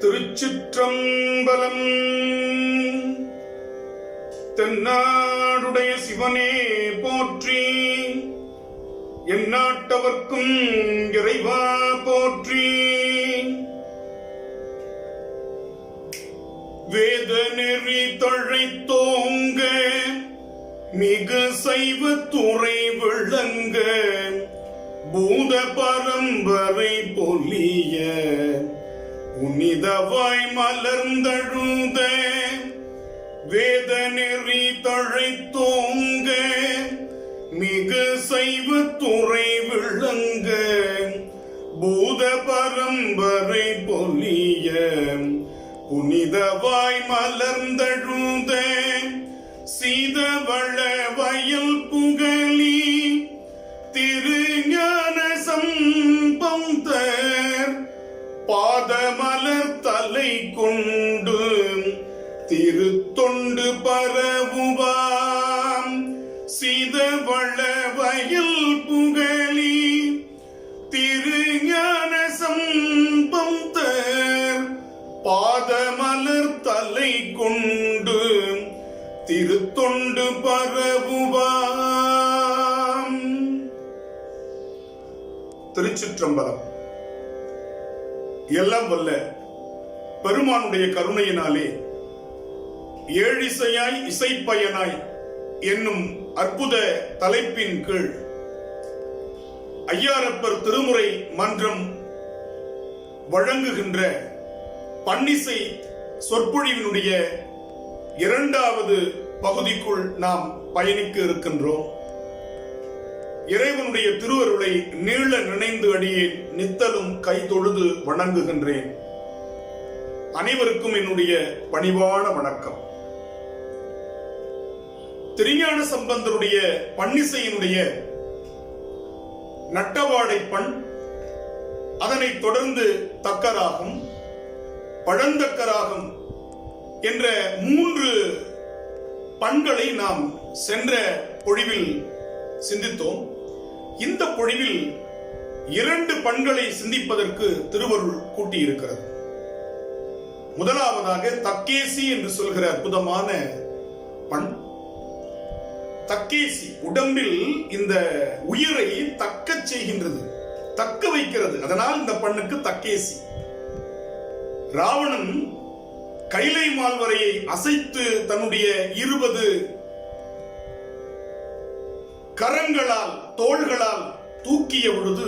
திருச்சிற்றம்பலம். தென்னாடுடைய சிவனே போற்றி, எந்நாட்டவர்க்கும் இறைவா போற்றி. வேத நெறி தழைத்தோங்க, மிகு சைவ துறை விளங்க, பூத பரம்பரை பொலிய, புனிதவாய் மலர்ந்தழுத. வேத நெறி தழைத்தோங்க, மிகு சைவ துறை விளங்க, பூத பரம்பரை பொலிய, புனிதவாய் மலர்ந்தழுத. சீதவள வயல் புகழி, திருஞான சம்பந்தர் பாதமலர் தலை கொண்டு, திருத்தொண்டு பரவுவாம். சீதவள வயல் புகழி, திருஞான சம்பந்தர் பாதமலர் தலை கொண்டு, திருத்தொண்டு பரவுவாம். திருச்சிற்றம்பலம். எல்லாம் வல்ல பெருமானுடைய கருணையினாலே ஏழிசையாய் இசைப்பயனாய் என்னும் அற்புத தலைப்பின் கீழ் ஐயாரப்பர் திருமுறை மன்றம் வழங்குகின்ற பன்னிசை சொற்பொழிவினுடைய இரண்டாவது பகுதிக்குள் நாம் பயணிக்க இருக்கின்றோம். இறைவனுடைய திருவருளை நீள நினைந்து அடியேன் நித்தலும் கை தொழுது வணங்குகின்றேன். அனைவருக்கும் என்னுடைய பணிவான வணக்கம். திருஞான சம்பந்தருடைய பன்னிசையினுடைய நட்டவாடை பண், அதனைத் தொடர்ந்து தக்கராகம், பழந்தக்கராகம் என்ற 3 பண்களை நாம் சென்ற பொழிவில் சிந்தித்தோம். இந்த பொழிவில் 2 பண்களை சிந்திப்பதற்கு திருவருள் கூட்டியிருக்கிறது. முதலாவதாக தக்கேசி என்று சொல்கிற அற்புதமான பண். தக்கேசி உடம்பில் இந்த உயிரை தக்க செய்கின்றது, தக்க வைக்கிறது. அதனால் இந்த பண்ணுக்கு தக்கேசி. ராவணன் கைலை மால்வரையை அசைத்து தன்னுடைய 20 கரங்களால் தோள்களால் தூக்கிய பொழுது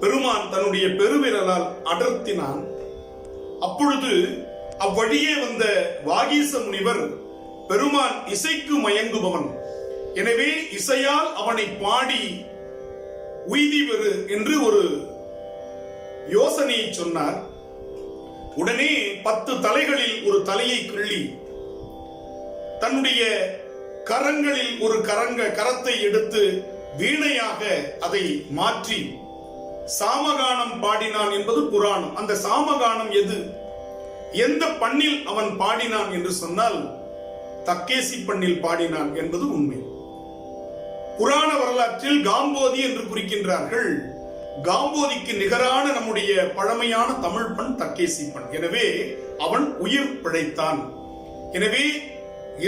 பெருமான் தன்னுடைய பெருவிரலால் அடர்த்தினான். அப்பொழுது அவ்வழியே வந்த வாகீச முனிவர், பெருமான் இசைக்கு மயங்குபவன், எனவே இசையால் அவனை பாடி உய்தி பெறு என்று ஒரு யோசனையை சொன்னார். உடனே 10 தலைகளில் ஒரு தலையை கிள்ளி தன்னுடைய கரங்களில் ஒரு கரத்தை எடுத்து வீணையாக அதை மாற்றி சாமகானம் பாடினான் என்பது புராணம். அந்த சாமகானம் எது, எந்த பண்ணில் அவன் பாடினான் என்று சொன்னால் தக்கேசி பண்ணில் பாடினான் என்பது உண்மை. புராண வரலாற்றில் காம்போதி என்று குறிக்கின்றார்கள். காம்போதிக்கு நிகரான நம்முடைய பழமையான தமிழ் பண் தக்கேசி பண். எனவே அவன் உயிர் பிழைத்தான். எனவே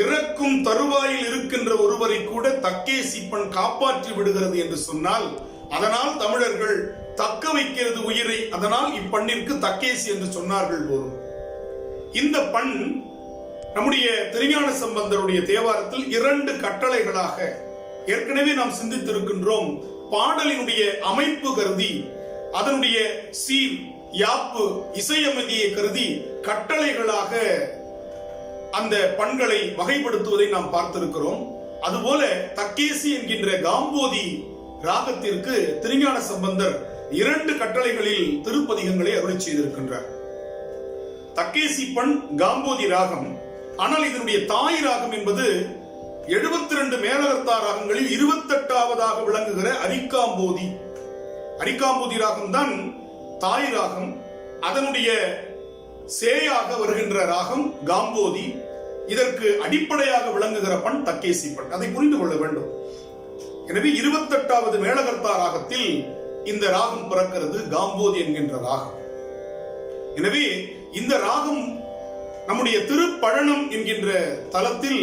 இறக்கும் தருவாயில் இருக்கின்ற ஒருவரை கூட தக்கேசி பண் காப்பாற்றி விடுகிறது என்று சொன்னால், அதனால் தமிழர்கள் தக்க வைக்கிறது உயிரை, அதனால் இப்பண்ணிற்கு தக்கேசி என்று சொன்னார்கள் போதும். இந்த பண் நம்முடைய திருஞான சம்பந்தருடைய தேவாரத்தில் 2 கட்டளைகளாக ஏற்கனவே நாம் சிந்தித்திருக்கின்றோம். பாடலினுடைய அமைப்பு கருதி, அதனுடைய சீர், யாப்பு, இசையமைதியை கருதி கட்டளைகளாக அந்த பண்களை வகைப்படுத்துவதை நாம் பார்த்திருக்கிறோம். அதுபோல தக்கேசி என்கின்ற காம்போதி ராகத்திற்கு திருஞான சம்பந்தர் 2 கட்டளைகளில் திருப்பதிகங்களை அருளி செய்திருக்கின்றார். தக்கேசி பண் காம்போதி ராகம். ஆனால் இதனுடைய தாய் ராகம் என்பது 72 மேலகர்த்தா ராகங்களில் 28வது விளங்குகிற அரிக்காம்போதி. அரிக்காம்போதி ராகம் தான் தாய் ராகம். அதனுடைய சேயாக வருகின்ற ராகம் காம்போதி. இதற்கு அடிப்படையாக விளங்குகிற பண் தக்கேசி பண். அதை புரிந்து கொள்ள வேண்டும். எனவே 28வது மேலகர்த்தா ராகத்தில் இந்த ராகம் பிறக்கிறது, காம்போதி என்கின்ற ராகம். எனவே இந்த ராகம் நம்முடைய திருப்பழனம் என்கின்ற தலத்தில்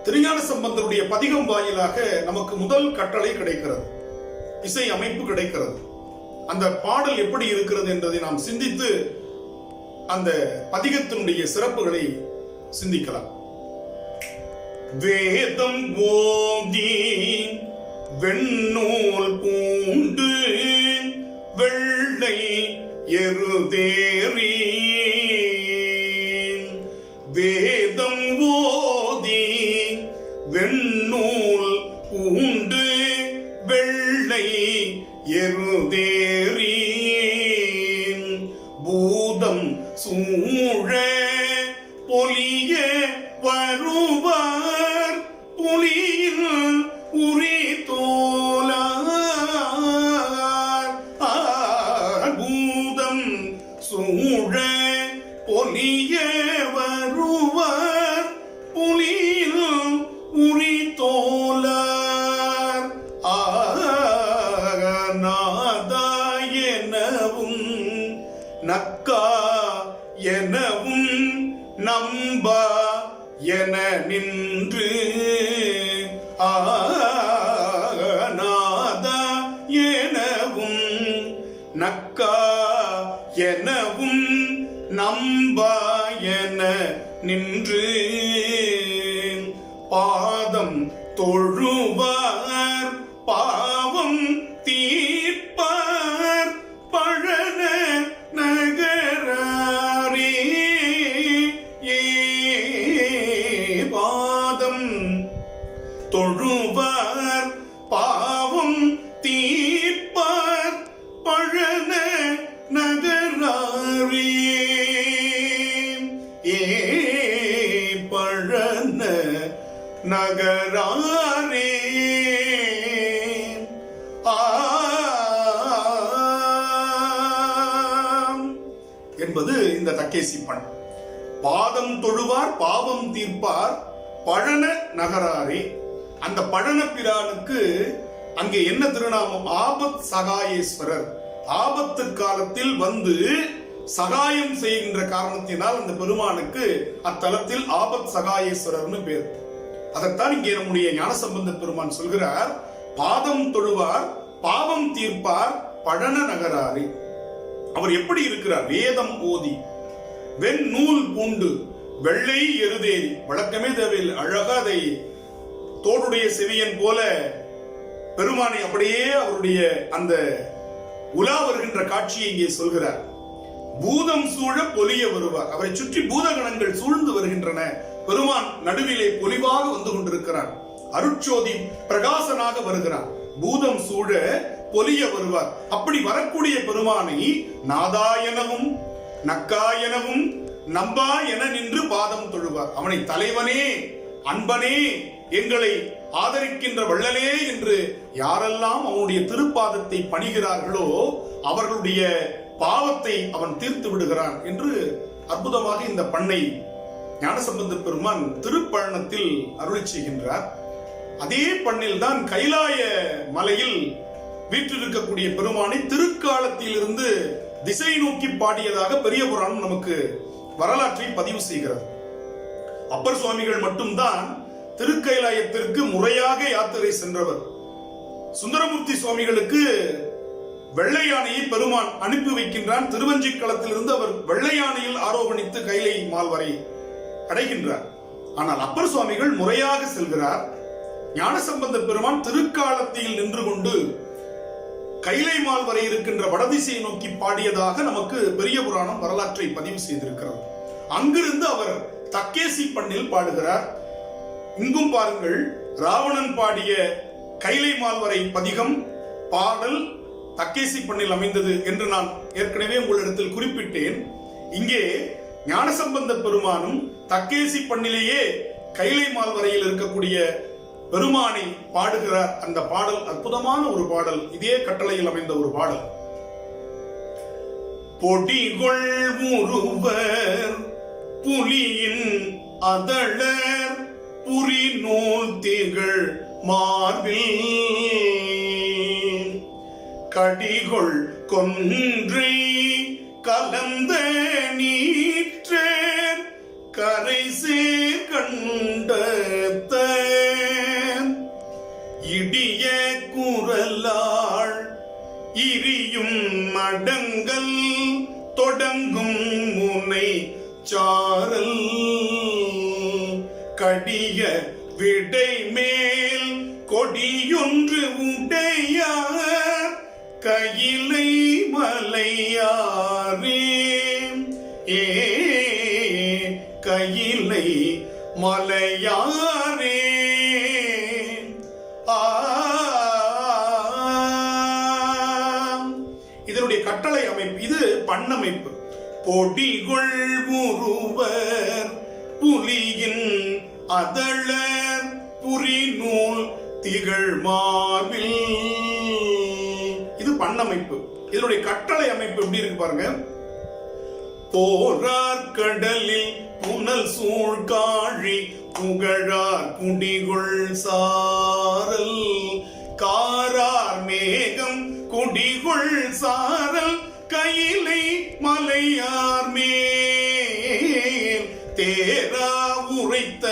திருஞான சம்பந்தருடைய பதிகம் வாயிலாக நமக்கு முதல் கட்டளை கிடைக்கிறது, இசை அமைப்பு கிடைக்கிறது. அந்த பாடல் எப்படி இருக்கிறது என்பதை நாம் சிந்தித்து அந்த பதிகத்தினுடைய சிறப்புகளை சிந்திக்கலாம். வேதம் ஓதி வெண்ணூல் பூண்டு வெள்ளை எருதேறி, வேதம் ஓதி வெண்ணூல் பூண்டு வெள்ளை எருதேறி, பூதம் சூழ பொலிய வருவார் புலியில் உரி தோலார், பூதம் சூழ பொலிய வருவார் புலியில் உரி தோலார், நாதா எனவும் நக்கா எனவும் நம்பா என நின்று, நாதா எனவும் நக்கா எனவும் நம்பா என நின்று, பாதம் தொழுவார் பாவம் தீர்ப்பார் பழன நகராரே, பாதம் தொழுவார் பாவம் தீர்ப்பார் பழன நகராரே, பழன நகராரே. என்பது இந்த தக்கேசி பண். பாதம் தொழுவார் பாவம் தீர்ப்பார் பழன நகராரே. அந்த பழன பிரானுக்கு அங்கே என்ன திருநாமம்? ஆபத் சகாயேஸ்வரர். ஆபத்து காலத்தில் வந்து சகாயம் செய்கின்ற காரணத்தினால் அந்த பெருமானுக்கு அத்தலத்தில் ஆபத் சகாயேஸ்வரர்னு பேர். அதைத்தான் இங்கே நம்முடைய ஞானசம்பந்த பெருமான் சொல்கிறார், பாதம் தொழுவார் பாவம் தீர்ப்பார் பழன நகராரே. அவர் எப்படி இருக்கிறார்? வேதம் ஓதி வெண்ணூல் பூண்டு வெள்ளை எருதேறி. வழக்கமே தேவையில் அழகா அதை தோடுடைய செவியன் போல பெருமானை அப்படியே அவருடைய அந்த உலா வருகின்ற காட்சியை இங்கே சொல்கிறார். பூதம் சூழ பொலிய வருவார். அவரை சுற்றி பூதகணங்கள் சூழ்ந்து வருகின்றன. பெருமான் நடுவிலே பொலிவாக வந்து கொண்டிருக்கிறார். அருட்சோதி பிரகாசனாக வருகிறார். பூதம் சூழ பொலிய வருவார். அப்படி வரக்கூடிய பெருமானை நாதா எனவும் நக்கா எனவும் நம்பா என நின்று பாதம் தொழுவார். அவனை தலைவனே அன்பனே எங்களை ஆதரிக்கின்ற வள்ளலே என்று யாரெல்லாம் அவனுடைய திருப்பாதத்தை பணிகிறார்களோ அவர்களுடைய பாவத்தை அவன் தீர்த்து விடுகிறான் என்று அற்புதமாக இந்த பண்ணை ஞானசம்பந்த பெருமான் திருப்பழனத்தில் அருளி செய்கின்றார். அதே பண்ணில் தான் கைலாய மலையில் வீற்றிருக்கக்கூடிய பெருமானை திருக்காலத்தில் இருந்து திசை நோக்கி பாடியதாக பெரிய புராணம் நமக்கு வரலாற்றை பதிவு செய்கிறது. அப்பர் சுவாமிகள் மட்டும்தான் திருக்கைலாயத்திற்கு முறையாக யாத்திரை சென்றவர். சுந்தரமூர்த்தி சுவாமிகளுக்கு வெள்ளை யானையை பெருமான் அனுப்பி வைக்கின்றான். திருவஞ்சிக்களத்திலிருந்து அவர் வெள்ளை யானையில் ஆரோகணித்து கைலை மால் வரை அடைகின்றார். ஆனால் அப்பர் சுவாமிகள் முறையாக செல்கிறார். ஞானசம்பந்த பெருமான் திருக்காலத்தில் நின்று கொண்டு கைலை மால் வரை இருக்கின்ற வடதிசையை நோக்கி பாடியதாக நமக்கு பெரிய புராணம் வரலாற்றை பதிவு செய்திருக்கிறது. அங்கிருந்து அவர் தக்கேசி பண்ணில் பாடுகிறார். இங்கும் பாருங்கள், ராவணன் பாடிய கைலை மால் வரை பதிகம் பாடல் தக்கேசி பண்ணில் அமைந்தது என்று நான் ஏற்கனவே உங்களிடத்தில் குறிப்பிட்டேன். இங்கே ஞானசம்பந்த பெருமானும் தக்கேசி பண்ணிலேயே கைலை மால் வரையில் இருக்கக்கூடிய பெருமானை பாடுகிறார். அந்த பாடல் அற்புதமான ஒரு பாடல். இதே கட்டளையில் அமைந்த ஒரு பாடல். பொடிகொள் முருவர் புலியின் அதழர் புரி நூல் திகழ் மார்பில் கடிகொள் கொன்றை கலந்த நீ கொண்ட இடிய குரலாள் இரியும் மடங்கள் தொடங்கும் முனை சாரல் கடிய விடை மேல் கொடியொன்று உடையார் கையிலை மலையாரே கையிலை மலையாரே. இதனுடைய கட்டளை அமைப்பு இது பண்ணமைப்பு. பொடிகொள் முருவர் புலியின் அதழர் புரிநூல் திகழ் மார்பில். இது பண்ணமைப்பு. இதனுடைய கட்டளை அமைப்பு எப்படி இருக்கு பாருங்க. போரார் கடலில் புனல் சூழ்காழி புகழார் குடிகொள் சாரல் காரார் மேகம் குடிகொள் சாரல் கையிலை மலையார் மேல் தேரா உரைத்த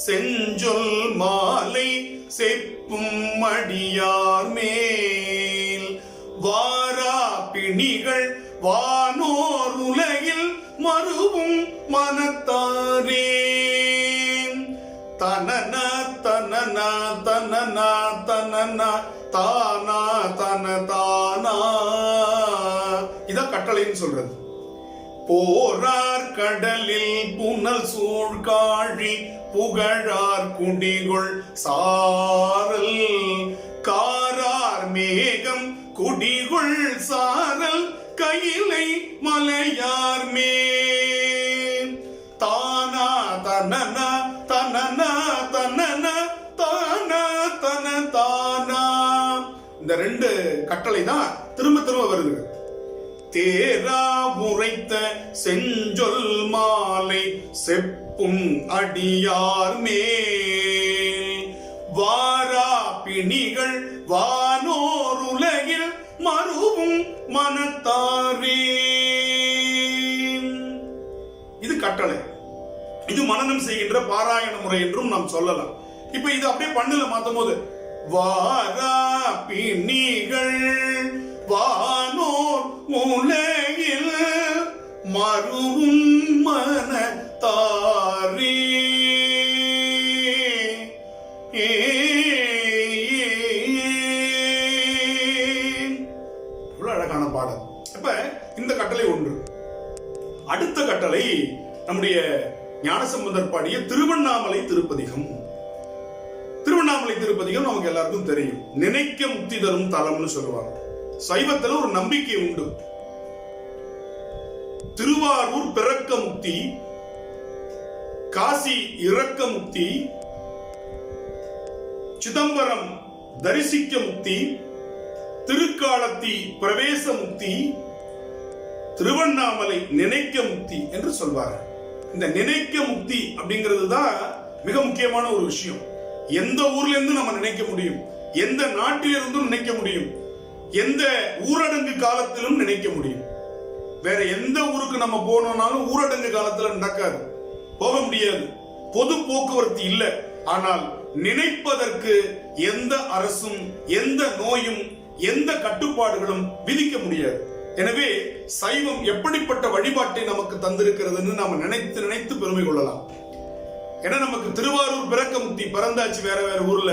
செஞ்சொல் மாலை செப்பும் மடியார் மேல் வாரா பிணிகள் வானோர் உலகில் மறுவும் மனத்தாரே. தனனா தனனா தனனா தனனா தானா தன தானா. இதான் கட்டளைன்னு சொல்றது. போரார் கடலில் புனல் சூழ்காழி புகழார் குடிகொள் சாரல் காரார் மேகம் குடிகொள் சாரல் கையிலை மலையார் மேல் தானா தனனா தனனா தனனா தானா தன தானா. இந்த ரெண்டு கட்டளை தான் திரும்ப திரும்ப வருது. தேரா உரைத்த செஞ்சொல் மாலை செப்பும் அடியார் மேல் வாரா பிணிகள் வானோர் உலகில் மறுவும் மனத்தாரே. இது கட்டளை. இது மனனம் செய்கின்ற பாராயண முறை என்றும் நாம் சொல்லலாம். இப்ப இது அப்படியே பண்ணுல மாத்தும் போது வாரா பிணிகள் வானோர் உலகில் மறுவும் மனத்தாரே. அழகான பாடல். இப்ப இந்த கட்டளை ஒன்று. அடுத்த கட்டளை நம்முடைய ஞானசம்பந்தர் பாடிய திருவண்ணாமலை திருப்பதிகம். திருவண்ணாமலை திருப்பதிகம் நமக்கு எல்லாருக்கும் தெரியும். நினைக்க முக்தி தரும் தலம்னு சொல்லுவாங்க. சைவத்துல ஒரு நம்பிக்கை உண்டு. திருவாரூர் பிறக்க முக்தி, காசி இறக்க முக்தி, சிதம்பரம் தரிசிக்க முக்தி, திருக்காலத்தி பிரவேச முக்தி, திருவண்ணாமலை நினைக்க முக்தி என்று சொல்வார்கள். இந்த நினைக்க முக்தி அப்படிங்கிறது தான் மிக முக்கியமான ஒரு விஷயம். எந்த ஊர்ல இருந்து நம்ம நினைக்க முடியும், எந்த நாட்டிலிருந்தும் நினைக்க முடியும், எந்த ஊரடங்கு காலத்திலும் நினைக்க முடியும். வேற எந்த ஊருக்கு நம்ம போனோம்னாலும் ஊரடங்கு காலத்துல நடக்காது, போக முடியாது, பொது போக்குவரத்து இல்லை. ஆனால் நினைப்பதற்கு எந்த அரசும் எந்த நோயும் எந்த கட்டுப்பாடுகளும் விதிக்க முடியாது. எனவே சைவம் எப்படிப்பட்ட வழிபாட்டை நமக்கு தந்திருக்கிறதுன்னு நாம நினைத்து நினைத்து பெருமை கொள்ளலாம். ஏன்னா நமக்கு திருவாரூர் பிறக்க முக்தி பிறந்தாச்சு வேற வேற ஊர்ல,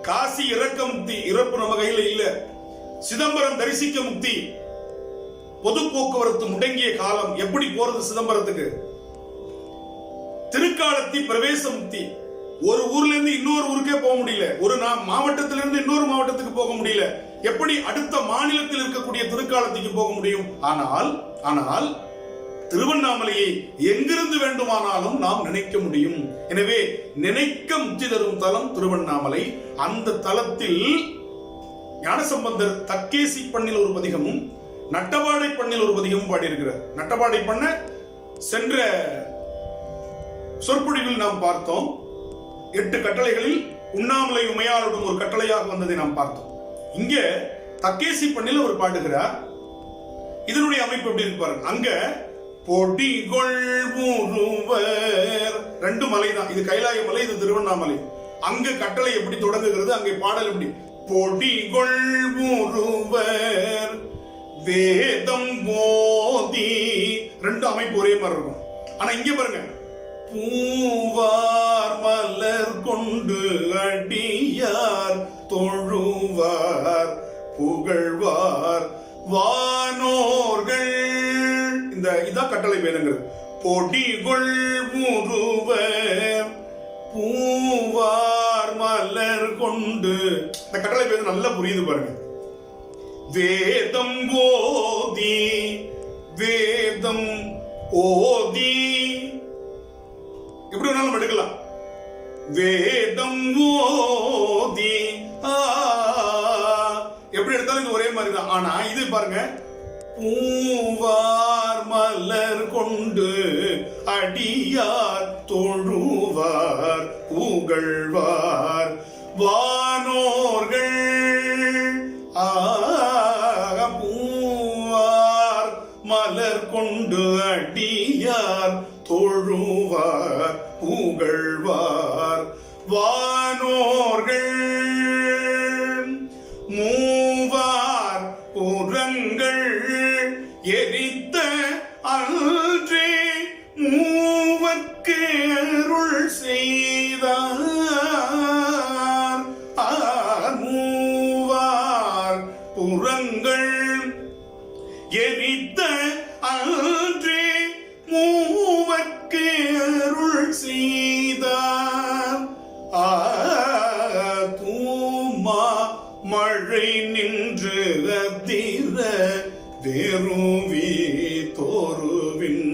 காசி இறக்க முக்தி இறப்பு நம்ம கையில இல்ல, சிதம்பரம் தரிசிக்க முக்தி பொது போக்குவரத்து முடங்கிய காலம் எப்படி போறது சிதம்பரத்துக்கு, திருக்காலத்தி பிரவேச முக்தி ஒரு ஊர்ல இருந்து இன்னொரு ஊருக்கே போக முடியல, ஒரு மாவட்டத்திலிருந்து இன்னொரு மாவட்டத்துக்கு போக முடியல, எப்படி அடுத்த மாநிலத்தில் இருக்கக்கூடிய திருக்காலத்திற்கு போக முடியும்? ஆனால் திருவண்ணாமலையை எங்கிருந்து வேண்டுமானாலும் நாம் நினைக்க முடியும். எனவே நினைக்க முக்தி தரும் தலம் திருவண்ணாமலை. அந்த தலத்தில் ஞானசம்பந்தர் தக்கேசி பண்ணில் ஒரு பதிகமும் நட்டபாடை பண்ணில் ஒரு பதிகமும் பாடியிருக்கிறார். நட்டபாடை பண்ண சென்ற சொற்பொழிவில் நாம் பார்த்தோம். 8 கட்டளைகளில் உண்ணாமலை உமையாளுடன் ஒரு கட்டளையாக வந்ததை நாம் பார்த்தோம். இங்க தக்கேசி பண்ணில் அவர் பாடுகிறார். இதனுடைய அமைப்பு எப்படி இருப்பாரு? அங்க பொடிகொள் முருவர் 2 மலை தான். இது கைலாய மலை, இது திருவண்ணாமலை. அங்க கட்டளை எப்படி தொடங்குகிறது, அங்கே பாடல் எப்படி? பொடிகொள் ஒருவர் வேதம் போதி. 2 அமைப்பு ஒரே மாதிரி இருக்கும். ஆனா இங்க பாருங்க, பூவார் மலர் கொண்டு அடியார் தொழுவார் புகழ்வார் வானோர்கள். இதான் கட்டளை வேணுங்கிறது. பொடிகொள் முருவர் பூவார் மலர் கொண்டு. இந்த கட்டளை பேர் நல்லா புரியுது பாருங்க. வேதம் ஓதி, வேதம் ஓதி, எப்படி வேணாலும் எடுக்கலாம். வேதம் ஓதி எப்படி எடுத்தாலும் இது ஒரே மாதிரி தான். ஆனா இது பாருங்க, பூவார் மலர் கொண்டு அடியார் தொழுவார் புகழ்வார் வானோர்கள். பூவார் மலர் கொண்டு அடியார் தொழுவார் புகழ்வார் வானோர்கள். மூவார் புறங்கள் எரித்த அன்றே மூவர்க்கு அருள் செய்தார். மூவார் புறங்கள் எரித்த அன்றே மூவர்க்கு அருள் செய்தார். தூமா மழை நின்று அதிர வேறுவி தோருவின்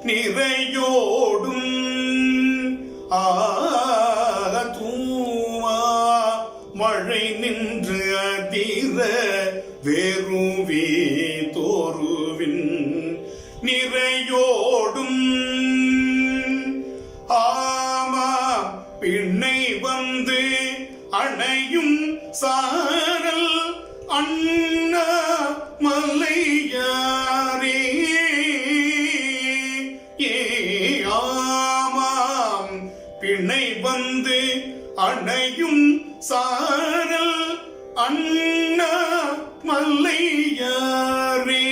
நிறையோடும். தூமா மழை நின்று அதிர வேறுவி தோருவின் நிறையோடும். ஆமா பின்னை வந்து அணையும் சாரல் அண்ணா மலையாரே. ஆமாம் பிணை வந்து அணையும் சாரல் அண்ணா மலையாரே.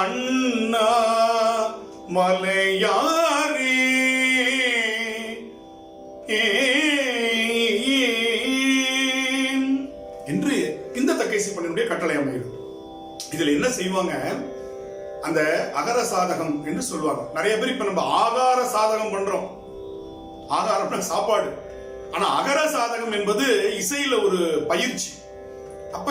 அண்ணா மலையாரே என்று இந்த தக்கைசி பண்ணனுடைய கட்டளை அமைகிறது. இதுல என்ன செய்வாங்க, அந்த அகர சாதகம் என்று சொல்லுவாங்க. நிறைய பேர் இப்ப நம்ம ஆகார சாதகம் பண்றோம். ஆகாரம்னா சாப்பாடு. ஆனா அகர சாதகம் என்பது இசையில ஒரு பயிற்சி. அப்ப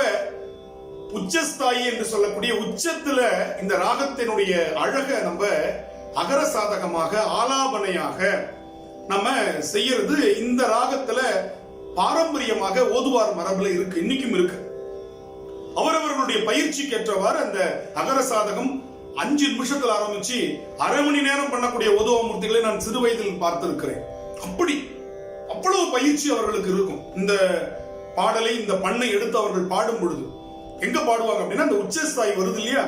உச்சஸ்தாயி என்று சொல்லக்கூடிய உச்சத்துல இந்த ராகத்தினுடைய அழக நம்ம அகர சாதகமாக ஆலாபனையாக நம்ம செய்யறது இந்த ராகத்துல பாரம்பரியமாக ஓதுவார் மரபுல இருக்கு, இன்னைக்கும் இருக்கு. அவரவர்களுடைய பயிற்சிக்கு ஏற்றவாறு அந்த அகர சாதகம் 5 நிமிஷத்துல ஆரம்பிச்சு அரை மணி நேரம் பண்ணக்கூடிய ஓதுவாமூர்த்திகளை நான் சிறு வயதில் பார்த்திருக்கிறேன். அவ்வளவு பயிற்சி அவர்களுக்கு இருக்கும். இந்த பாடலை, இந்த பண்ணை எடுத்து அவர்கள் பாடும் பொழுது எங்க பாடுவாங்க அப்படின்னா, அந்த உச்சஸ்தாய் வருது இல்லையா,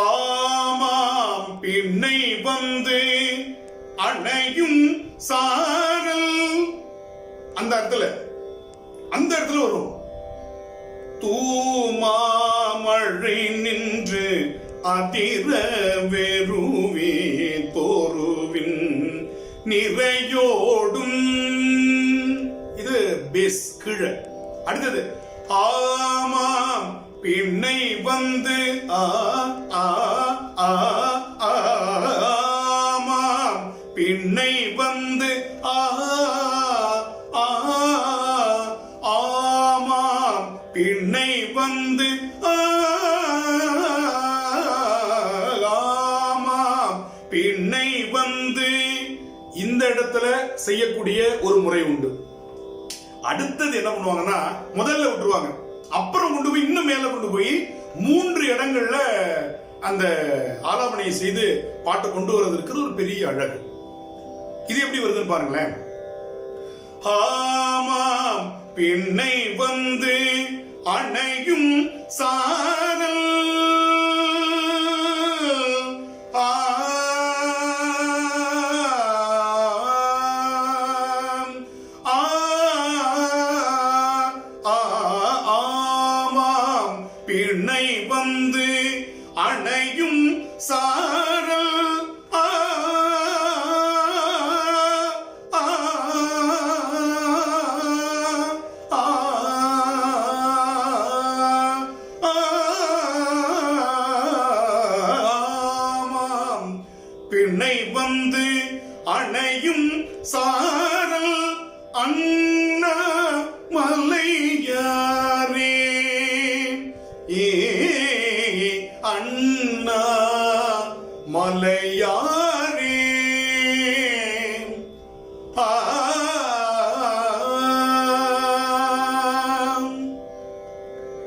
ஆமாம் பின்னை வந்து அணையும் சாரல், அந்த இடத்துல வரும். தூமாமழை நின்று அதிர வெறுவி தோருவின் நிறையோடும். இது பேஸ் கீழே. அடுத்தது ஆமாம் பின்னை வந்து ஆமாம் பின்னை வந்து ஆமாம் பின்னை வந்து ஆமாம் பின்னை வந்து. இந்த இடத்துல செய்யக்கூடிய ஒரு முறை உண்டு. அடுத்தது என்ன பண்ணுவாங்கன்னா, முதல்ல விட்டுருவாங்க, அப்புறம் கொண்டு போய் இன்னும் மேல கொண்டு போய் 3 இடங்கள்ல அந்த ஆலாபனையை செய்து பாட்டை கொண்டு வருவதற்கு ஒரு பெரிய அழகு. இது எப்படி வருதுன்னு பாருங்களேன். ஆமாம் பின்னை வந்து அணையும் சாரல் பிணை வந்து அணையும் சாரல் பிணை வந்து அணையும் சாரல் அண்ணா மலையாரே அண்ணா மலையாரே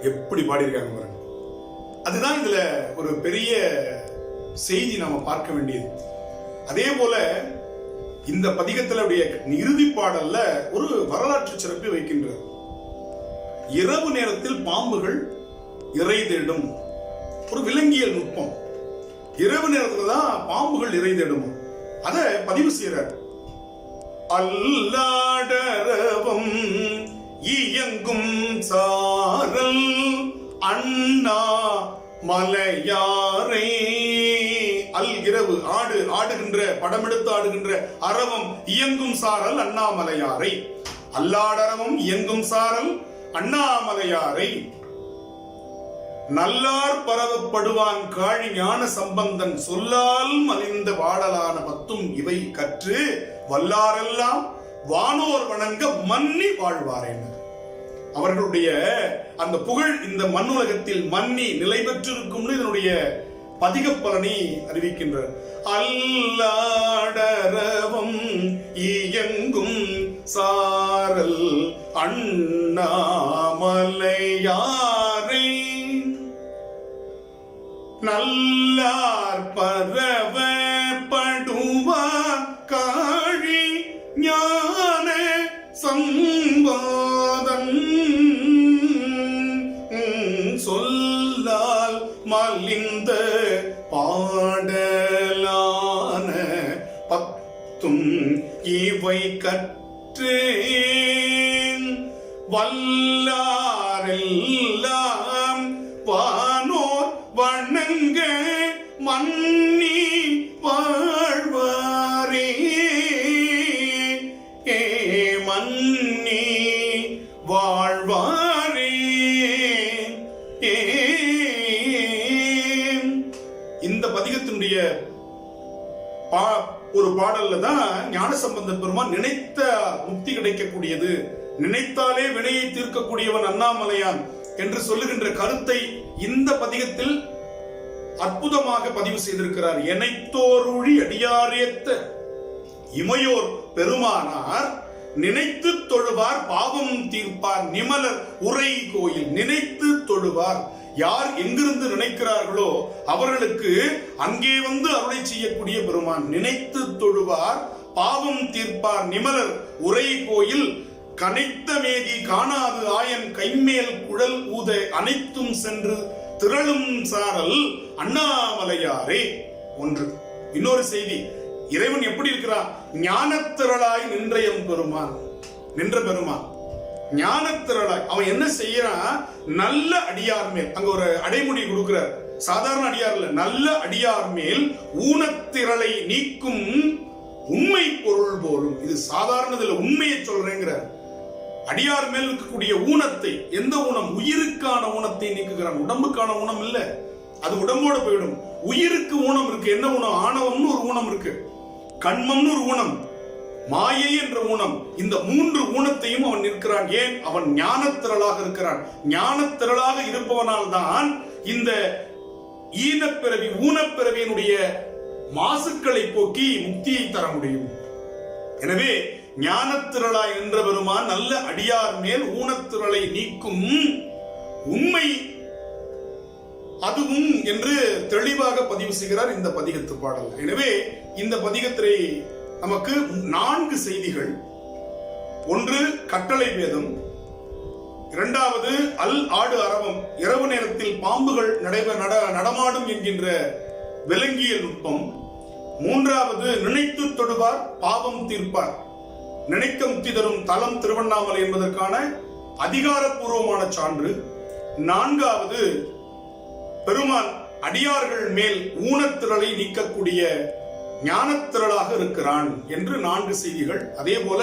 எப்படி பாடியிருக்காங்க பாருங்க. அதுதான் இதுல ஒரு பெரிய செய்தி நாம பார்க்க வேண்டியது. அதே போல இந்த பதிகத்தினுடைய இறுதி பாடல்ல ஒரு வரலாற்று சிறப்பை வைக்கின்றார். இரவு நேரத்தில் பாம்புகள் இறை தேடும் ஒரு விலங்கியல் நுட்பம். இரவு நேரத்துல தான் பாம்புகள் இறை தேடும். அதை பதிவு செய்யறார். அல்லாடரவம் இயங்கும் சாரல் அண்ணா மலையாரே. அல் இரவு ஆடுகின்ற படமெடுத்து ஆடுகின்ற அரவம் இயங்கும் சாரல் அண்ணாமலையாரை. அல்லாடரவம் இயங்கும் சாரல் அண்ணாமலையாரை. நல்லார் பரவப்படுவான் காழி ஞான சம்பந்தன் சொல்லால் மலிந்த வாடலான பத்தும் இவை கற்று வல்லாரெல்லாம் வானோர் வணங்க மன்னி வாழ்வாரேன். அவர்களுடைய அந்த புகழ் இந்த மண்ணுலகத்தில் மன்னி நிலை பெற்றிருக்கும் இதனுடைய பதிக பலனை அறிவிக்கின்றார். அல்லாடரவம் இயங்கும் சாரல் அண்ணாமலையாரை. நல்லார் பரவப்படுவார் காழி ஞான சம்பந்தன் சொல்லால் மலிந்த பாடலான பத்தும் இவை கற்றேன் வல்லாரெல்லாம் வானோர் வணங்க மன்னி வாழ்வாரே. மன்னி வாழ்வாரே. இந்த பதிகத்தினுடைய ஒரு பாடல்ல தான் ஞானசம்பந்த பெருமான் நினைத்த முக்தி கிடைக்கக்கூடியது, நினைத்தாலே வினையை தீர்க்கக்கூடியவன் அண்ணாமலையான் என்று சொல்லுகின்ற கருத்தை இந்த பதிகத்தில் அற்புதமாக பதிவு செய்திருக்கிறார். எனைத்தோருழி அடியாரேத்த இமையோர் பெருமானார் நினைத்து தொழுவார் பாவம் தீர்ப்பார் நிமலர் உரை கோயில். நினைத்து தொழுவார், யார் எங்கிருந்து நினைக்கிறார்களோ அவர்களுக்கு அங்கே வந்து அருளை செய்யக்கூடிய பெருமான். நினைத்து தொழுவார் பாவம் தீர்ப்பார் நிமலர் உரை கோயில். கனைத்த மேதி காணாது ஆயன் கைமேல் குழல் ஊத அனைத்தும் சென்று திரளும் சாரல் அண்ணாமலையாரே. ஒன்று. இன்னொரு செய்தி, இறைவன் எப்படி இருக்கிறான்? ஞானத்திரளாய் நின்றையம் பெருமான். நின்ற பெருமான் ஞானத்திரளாய். அவன் என்ன செய்யறான்? நல்ல அடியார் மேல், அங்க ஒரு அடைமொழி கொடுக்கிறார், சாதாரண அடியார் இல்ல, நல்ல அடியார் மேல் ஊனத்திரளை நீக்கும் உண்மை பொருள் போலும். இது சாதாரணதுல உண்மையை சொல்றேங்கிறார். அடியார் மேல் இருக்கக்கூடிய ஊனத்தை, எந்த ஊனம்? உயிருக்கான ஊனத்தை நீக்குகிறான். உடம்புக்கான ஊனம் இல்ல, அது உடம்போட போயிடும். உயிருக்கு ஊனம் இருக்கு. என்ன ஊனம்? ஆணவம்னு ஒரு ஊனம் இருக்கு, கண்மம்னு ஒரு ஊனம், மாயை என்ற ஊனம். இந்த மூன்று ஊனத்தையும் அவன் நிற்கிறான். ஏன்? அவன் ஞானத்திரளாக இருக்கிறான். ஞானத்திரளாக இருப்பவனால் தான் இந்த ஈனப்பிறவி ஊனப்பிறவியினுடைய மாசுக்களை போக்கி முக்தியை தர முடியும். எனவே ஞானத்திரளாய் என்ற பெருமான் நல்ல அடியார் மேல் ஊனத்திரளை நீக்கும் உண்மை அதுவும் என்று தெளிவாக பதிவு செய்கிறார் இந்த பதிகத்து பாடல். எனவே இந்த பதிகத்திலே நமக்கு 4 செய்திகள். ஒன்று, கட்டளை வேதம். இரண்டாவது, அல் ஆடு அரவம், இரவு நேரத்தில் பாம்புகள் நடமாடும் என்கின்ற விலங்கியல் நுட்பம். மூன்றாவது, நினைத்து தொடுவார் பாவம் தீர்ப்பார், நினைக்க முக்தி தரும் தலம் திருவண்ணாமலை என்பதற்கான அதிகாரப்பூர்வமான சான்று. நான்காவது பெருமான் அடியார்கள் மேல் ஊனத்திரளை நீக்கக்கூடிய ஞானத்திரளாக இருக்கிறான் என்று 4 செய்திகள். அதே போல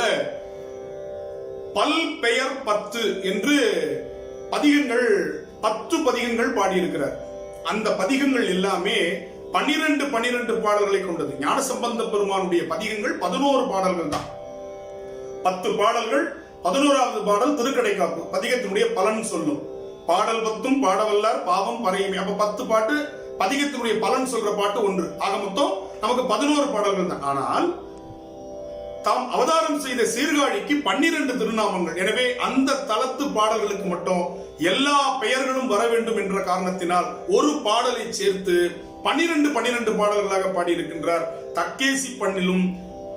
பல் பெயர் 10 என்று பதிகங்கள் 10 பதிகங்கள் பாடியிருக்கிறார். அந்த பதிகங்கள் எல்லாமே 12 பாடல்களை கொண்டது. ஞானசம்பந்த பெருமானுடைய பதிகங்கள் 11 பாடல்கள் தான். 10 பாடல்கள், 11வது பாடல் திருக்கடைக்காப்பு பதிகத்தினுடைய பலன் சொல்லும். பாடல் 10 பாடவல்லார் பாவம் பறையுமே. அப்ப 10 பாட்டு பதிகத்தினுடைய பலன் சொல்ற பாட்டு 1. ஆக மொத்தம் நமக்கு 11 பாடல்கள் தான். ஆனால் தாம் அவதாரம் செய்த சீர்காழிக்கு 12 திருநாமங்கள். எனவே அந்த தலத்து பாடல்களுக்கு மட்டும் எல்லா பெயர்களும் வர வேண்டும் என்ற காரணத்தினால் ஒரு பாடலை சேர்த்து 12 பாடல்களாக பாடியிருக்கின்றார். தக்கேசி பண்ணிலும்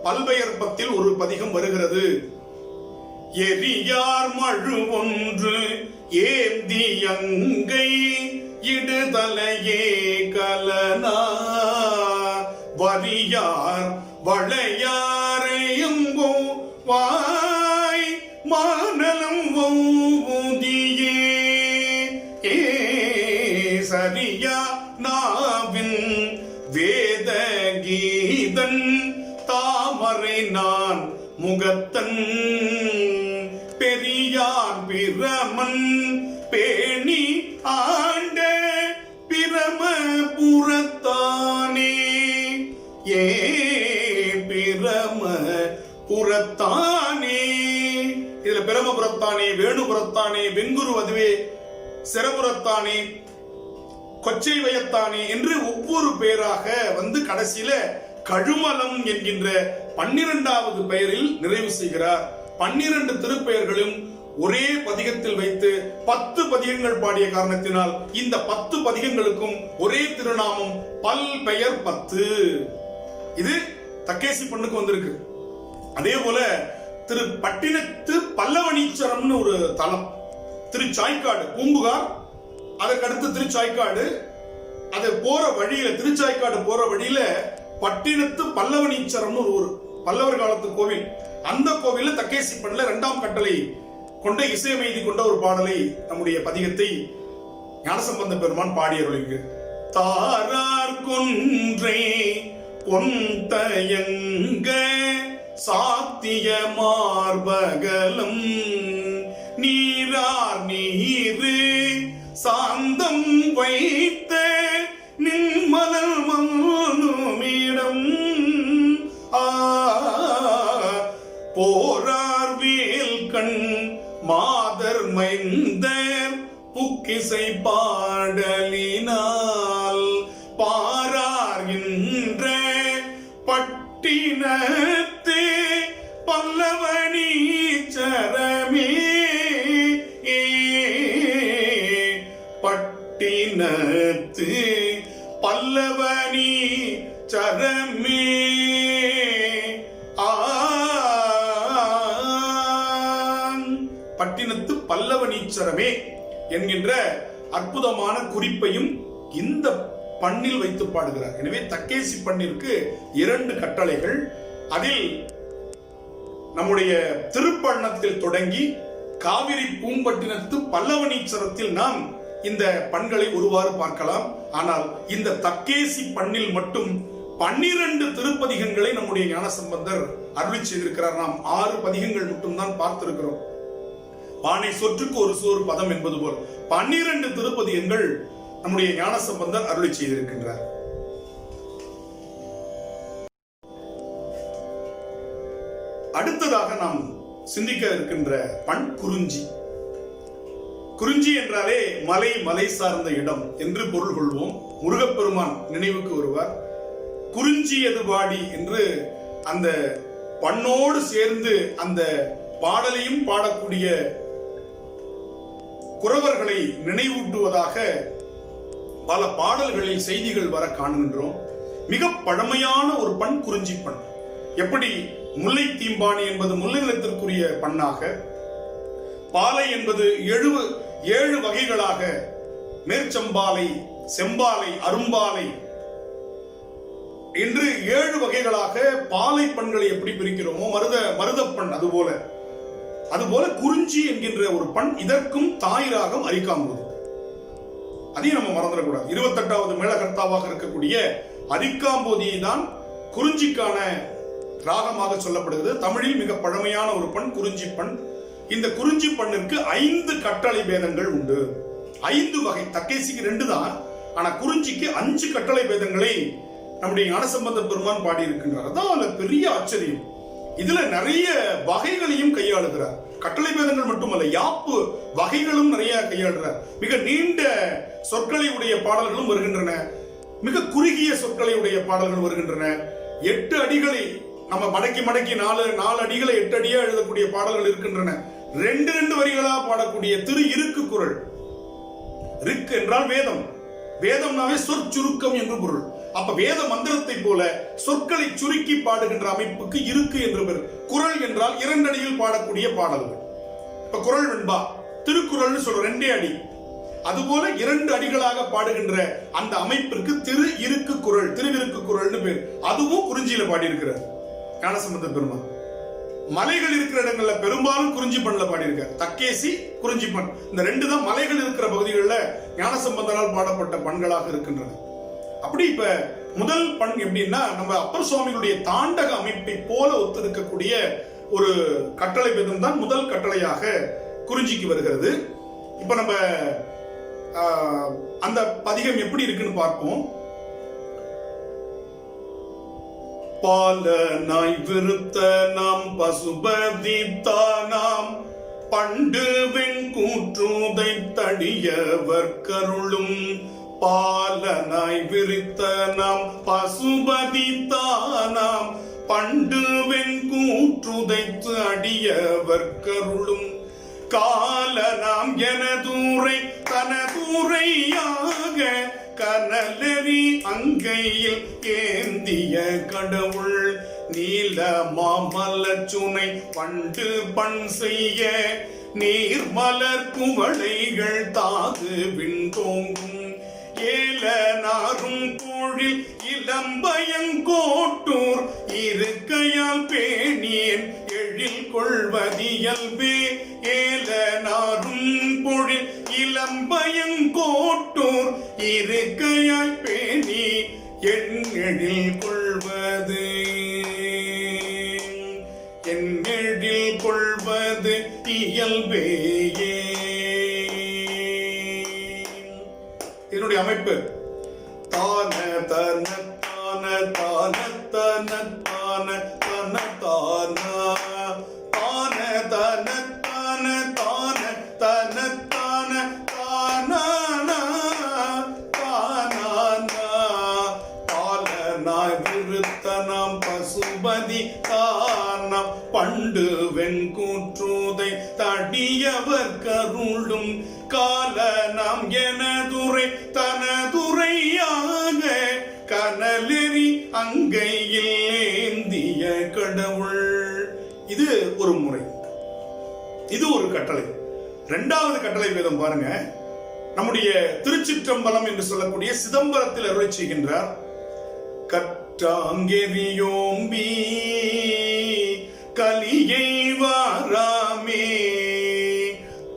பல்பெயர்ப்பத்தில் ஒரு பதிகம் வருகிறது. எரியார் மழு ஒன்று ஏந்தி அங்கை இடுதலையே கலனா வரியார் வளையாரையம்போ வாய் மானலம் ஊதியே சரியா நாவின் வேத கீதன் தாமரை நான் முகத்தன் பெரியார் பிரமன் பேணி ஆண்ட பிரமபுரத்தானே பிரமபுரத்தானே. இதுல பிரமபுரத்தானே, வேணுபுரத்தானே, வெங்குரு அதுவே, சிரபுரத்தானே, கொச்சை வயத்தானே என்று ஒவ்வொரு பேராக வந்து கடைசியில கழுமலம் என்கின்ற 12வது பெயரில் நிறைவு செய்கிறார். 12 திருப்பெயர்களும் ஒரே பதிகத்தில் வைத்து 10 பதிகங்கள் பாடிய காரணத்தினால் இந்த 10 பதிகங்களுக்கும் ஒரே திருநாமம் பல் பெயர் 10. இது தக்கேசி பண்ணுக்கு வந்திருக்கு. அதே போல திரு பட்டினத்து பல்லவனீச்சரம்னு ஒரு தலம், திருச்சாய்க்காடு, பூம்புகார், அதற்கடுத்து திருச்சாய்க்காடு, அது போற வழியில, திருச்சாய்க்காடு போற வழியில பட்டினத்து பல்லவனீச்சரம்னு ஒரு ஊர், பல்லவர் காலத்து கோவில். அந்த கோவில்ல தக்கேசி பண்ணல 2ஆம் கட்டளை கொண்ட இசையமைதி கொண்ட ஒரு பாடலை, நம்முடைய பதிகத்தை ஞானசம்பந்த பெருமான் பாடியருளிங்க. தாரார் கொன்றை பொன்தயங்க சாத்திய மார்பகலம் நீரார் நீரு சாந்தம் வைத்த நின்மலர் மனுமிடம் போரார் வேல் கண் மாதர் மைந்தர் புக்கிசை பாடலினால் பாரார்கின்ற பட்டினத்தே பல்லவனீச்சரமே பட்டினத்து பல்லவனீச்சரமே. பட்டினத்து பல்லவனீச்சரமே என்கின்ற அற்புதமான குறிப்பையும் இந்த பண்ணில் வைத்து பாடுகிறார். எனவே தக்கேசி பண்ணிற்கு 2 கட்டளைகள். அதில் நம்முடைய திருப்பண்ணத்தில் தொடங்கி காவிரி பூம்பட்டினத்து பல்லவனீச்சரத்தில் நாம் இந்த பண்களை ஒருவாறு பார்க்கலாம். ஆனால் இந்த தக்கேசி பண்ணில் மட்டும் 12 திருப்பதிகங்களை நம்முடைய ஞானசம்பந்தர் அருளி செய்திருக்கிறார். நாம் 6 பதிகங்கள் மட்டும்தான் பார்த்திருக்கிறோம். பானை சொற்றுக்கு ஒரு சோறு பதம் என்பது போல் 12 திருப்பதிகங்கள் நம்முடைய ஞானசம்பந்தர் அருளி செய்திருக்கின்றார். அடுத்ததாக நாம் சிந்திக்க இருக்கின்ற பண் குறிஞ்சி. குறிஞ்சி என்றாலே மலை, மலை சார்ந்த இடம் என்று பொருள் கொள்வோம். முருகப்பெருமான் நினைவுக்கு வருவார். குறிஞ்சியது பாடி என்று அந்த பண்ணோடு சேர்ந்து அந்த பாடலையும் பாடக்கூடிய குறவர்களை நினைவூட்டுவதாக பல பாடல்களில் செய்திகள் வர காணுகின்றோம். மிக பழமையான ஒரு பண் குறிஞ்சி பண். எப்படி முல்லை தீம்பாணி என்பது முல்லை நிலத்திற்குரிய பண்ணாக, பாலை என்பது 7 வகைகளாக, மேற்சம்பாலை, செம்பாலை, அரும்பாலை என்று 7 வகைகளாக பாலை பண்களை எப்படி பிரிக்கிறோமோ, மருதப்பண் அதுபோல குறிஞ்சி என்கின்ற ஒரு பண். இதற்கும் தாய் ராகம் அரிக்காம்பூது. அதையும் நம்ம மறந்துடக்கூடாது. 28வது மேளகர்த்தாவாக இருக்கக்கூடிய அரிக்காம்போதியை தான் குறிஞ்சிக்கான ராகமாக சொல்லப்படுகிறது. தமிழில் மிக பழமையான ஒரு பண் குறிஞ்சி பண். இந்த குறிஞ்சி பண்ணிற்கு 5 கட்டளை பேதங்கள் உண்டு. 5 வகை. தக்கேசிக்கு 2 தான், ஆனா குறிஞ்சிக்கு 5 கட்டளை பேதங்களை நம்முடைய ஞானசம்பந்த பெருமான் பாடி இருக்கின்றார். அதான் அதுல பெரிய ஆச்சரியம். இதுல நிறைய வகைகளையும் கையாளுகிறார். கட்டளை பேதங்கள் மட்டுமல்ல, யாப்பு வகைகளும் நிறைய கையாளுகிறார். மிக நீண்ட சொற்களை உடைய பாடல்களும் வருகின்றன, மிக குறுகிய சொற்களை உடைய பாடல்கள் வருகின்றன. 8 அடிகளை நம்ம மடக்கி 4 அடிகளை 8 அடியா எழுதக்கூடிய பாடல்கள் இருக்கின்றன. 2 வரிகளா பாடக்கூடிய திரு இருக்கு குறள். ரிக் என்றால் வேதம், வேதம்னாவே சொற்சுருக்கம் என்று பொருள். அப்ப வேத மந்திரத்தை போல சொற்களை சுருக்கி பாடுகின்ற அமைப்புக்கு இருக்கு என்று பெயர். குறள் என்றால் 2 அடியில் பாடக்கூடிய பாடல்கள். இப்ப குறள் வெண்பா திருக்குறள் சொல்ற 2 அடி, அதுபோல 2 அடிகளாக பாடுகின்ற அந்த அமைப்பிற்கு திரு இருக்கு குறள், திருவிருக்கு குறள்னு பேர். அதுவும் குறிஞ்சியில பாடி இருக்கிறார் ஞானசம்பந்த பெருமான். மலைகள் இருக்கிற இடங்கள்ல பெரும்பாலும் குறிஞ்சி பண்ணல பாடியிருக்கார். தக்கேசி, குறிஞ்சி பண், இந்த 2 தான் மலைகள் இருக்கிற பகுதிகளில் ஞானசம்பந்தனால் பாடப்பட்ட பண்களாக இருக்கின்றன. அப்படி இப்ப முதல் பண் எப்படின்னா, நம்ம அப்பர் சுவாமிகளுடைய தாண்டக அமைப்பை போல ஒத்து இருக்கக்கூடிய ஒரு கட்டளை பேதம் தான் முதல் கட்டளையாக குறிஞ்சிக்கு வருகிறது. இப்ப நம்ம அந்த பதிகம் எப்படி இருக்குன்னு பார்ப்போம். பாலனாய் விருத்த நாம் பசுபதி தானாம் பண்டு வெண்கூற்றுதை தடியவர் கருளும். பாலனாய் விருத்த நாம் பசுபதி தானாம் பண்டு வெண்கூற்றுதைத்து அடியவர் கருளும். காலனாம் எனதூரை தனதூரையாக கனலெறி அங்கையில் ஏந்திய கடவுள். நீல மாமலர் சுனை பண்டு பண் செய்ய நீர்மலர் குவளைகள் தாது விண்தோங்கும். ஏல நாரும் பொழில் இளம்பயங்கோட்டூர் இருக்கையால் பேணியன் எழில் கொள்வதியல்பே. ஏல நாரும் பொழில் இளம்பயங்கோட்டூர் இருக்கையாய் பேணி என் எழில் கொள்வது, என் எழில் கொள்வது இயல்பேயே. இதனுடைய அமைப்பு தான தன தான தான தன தான தன தான தான தன தான தான தன தான தான தான பாலனாய் விருத்த நாம் பசுபதி தானம் பண்டு வெண்கூற்றுதை தடியவர் கருளும். கால நாம் எனதுரை தனதுரையாக கனலெறி அங்கையில் ஏந்திய கடவுள். இது ஒரு முறை, இது ஒரு கட்டளை. 2வது கட்டளை வேதம் பாருங்க. நம்முடைய திருச்சிற்றம்பலம் என்று சொல்லக்கூடிய சிதம்பரத்தில் அருளை செய்கின்றார். கற்றாங்கெரியோம்பி கலியை வாராமே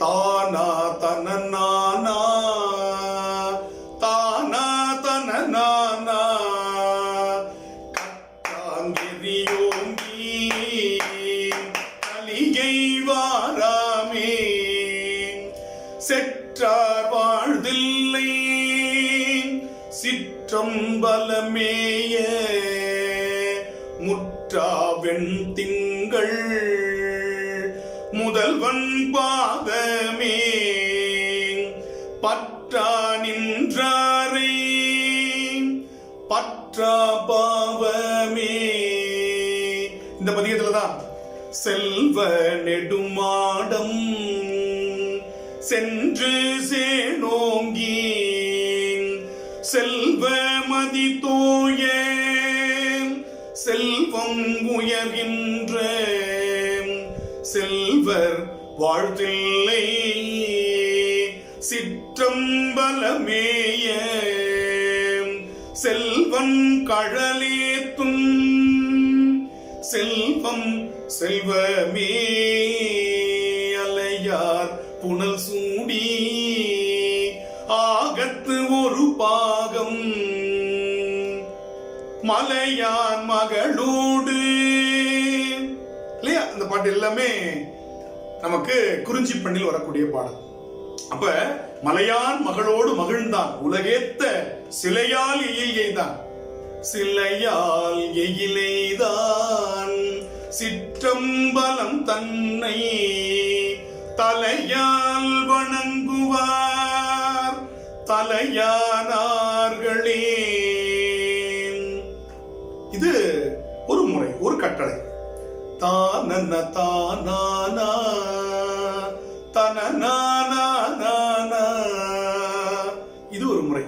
தானா தனநானா தானா தனநானா. கற்றாங்கெரியோம்பி கலியை வாராமே செற்றார் வாழ்தில்லை சிற்றம்பலமேய முற்றாவெண் திங்கள் முதல்வன் பாதமே பற்றா நின்றாரை பற்றா பாவமே. இந்த பதிகத்துலதான் செல்வ நெடுமாடம் சென்று சேனோங்கி செல்வ மதி தோய செல்வம் உயர்கின்ற செல்வர் வாழ்த்தில்லை சிற்றம்பலமேய செல்வன் கழலேத்தும் செல்வம் செல்வமே அலையார் புனல் சூடி ஆகத் படத்து ஒரு பாகம் மலையான் மகளோடு இல்லையா? இந்த பாட்டு எல்லாமே நமக்கு குறிஞ்சி பண்ணில் வரக்கூடிய பாடல். அப்ப மலையான் மகளோடு மகிழ்ந்தான், உலகேத்த சிலையால் எயில்தான், சிலையால் எயிலைதான், சிற்றம்பலம் தன்னை தலையால் வணங்குவார் தலையானார்களே. இது ஒரு முறை, ஒரு கட்டளை. தானன தானானா தனநானா, இது ஒரு முறை.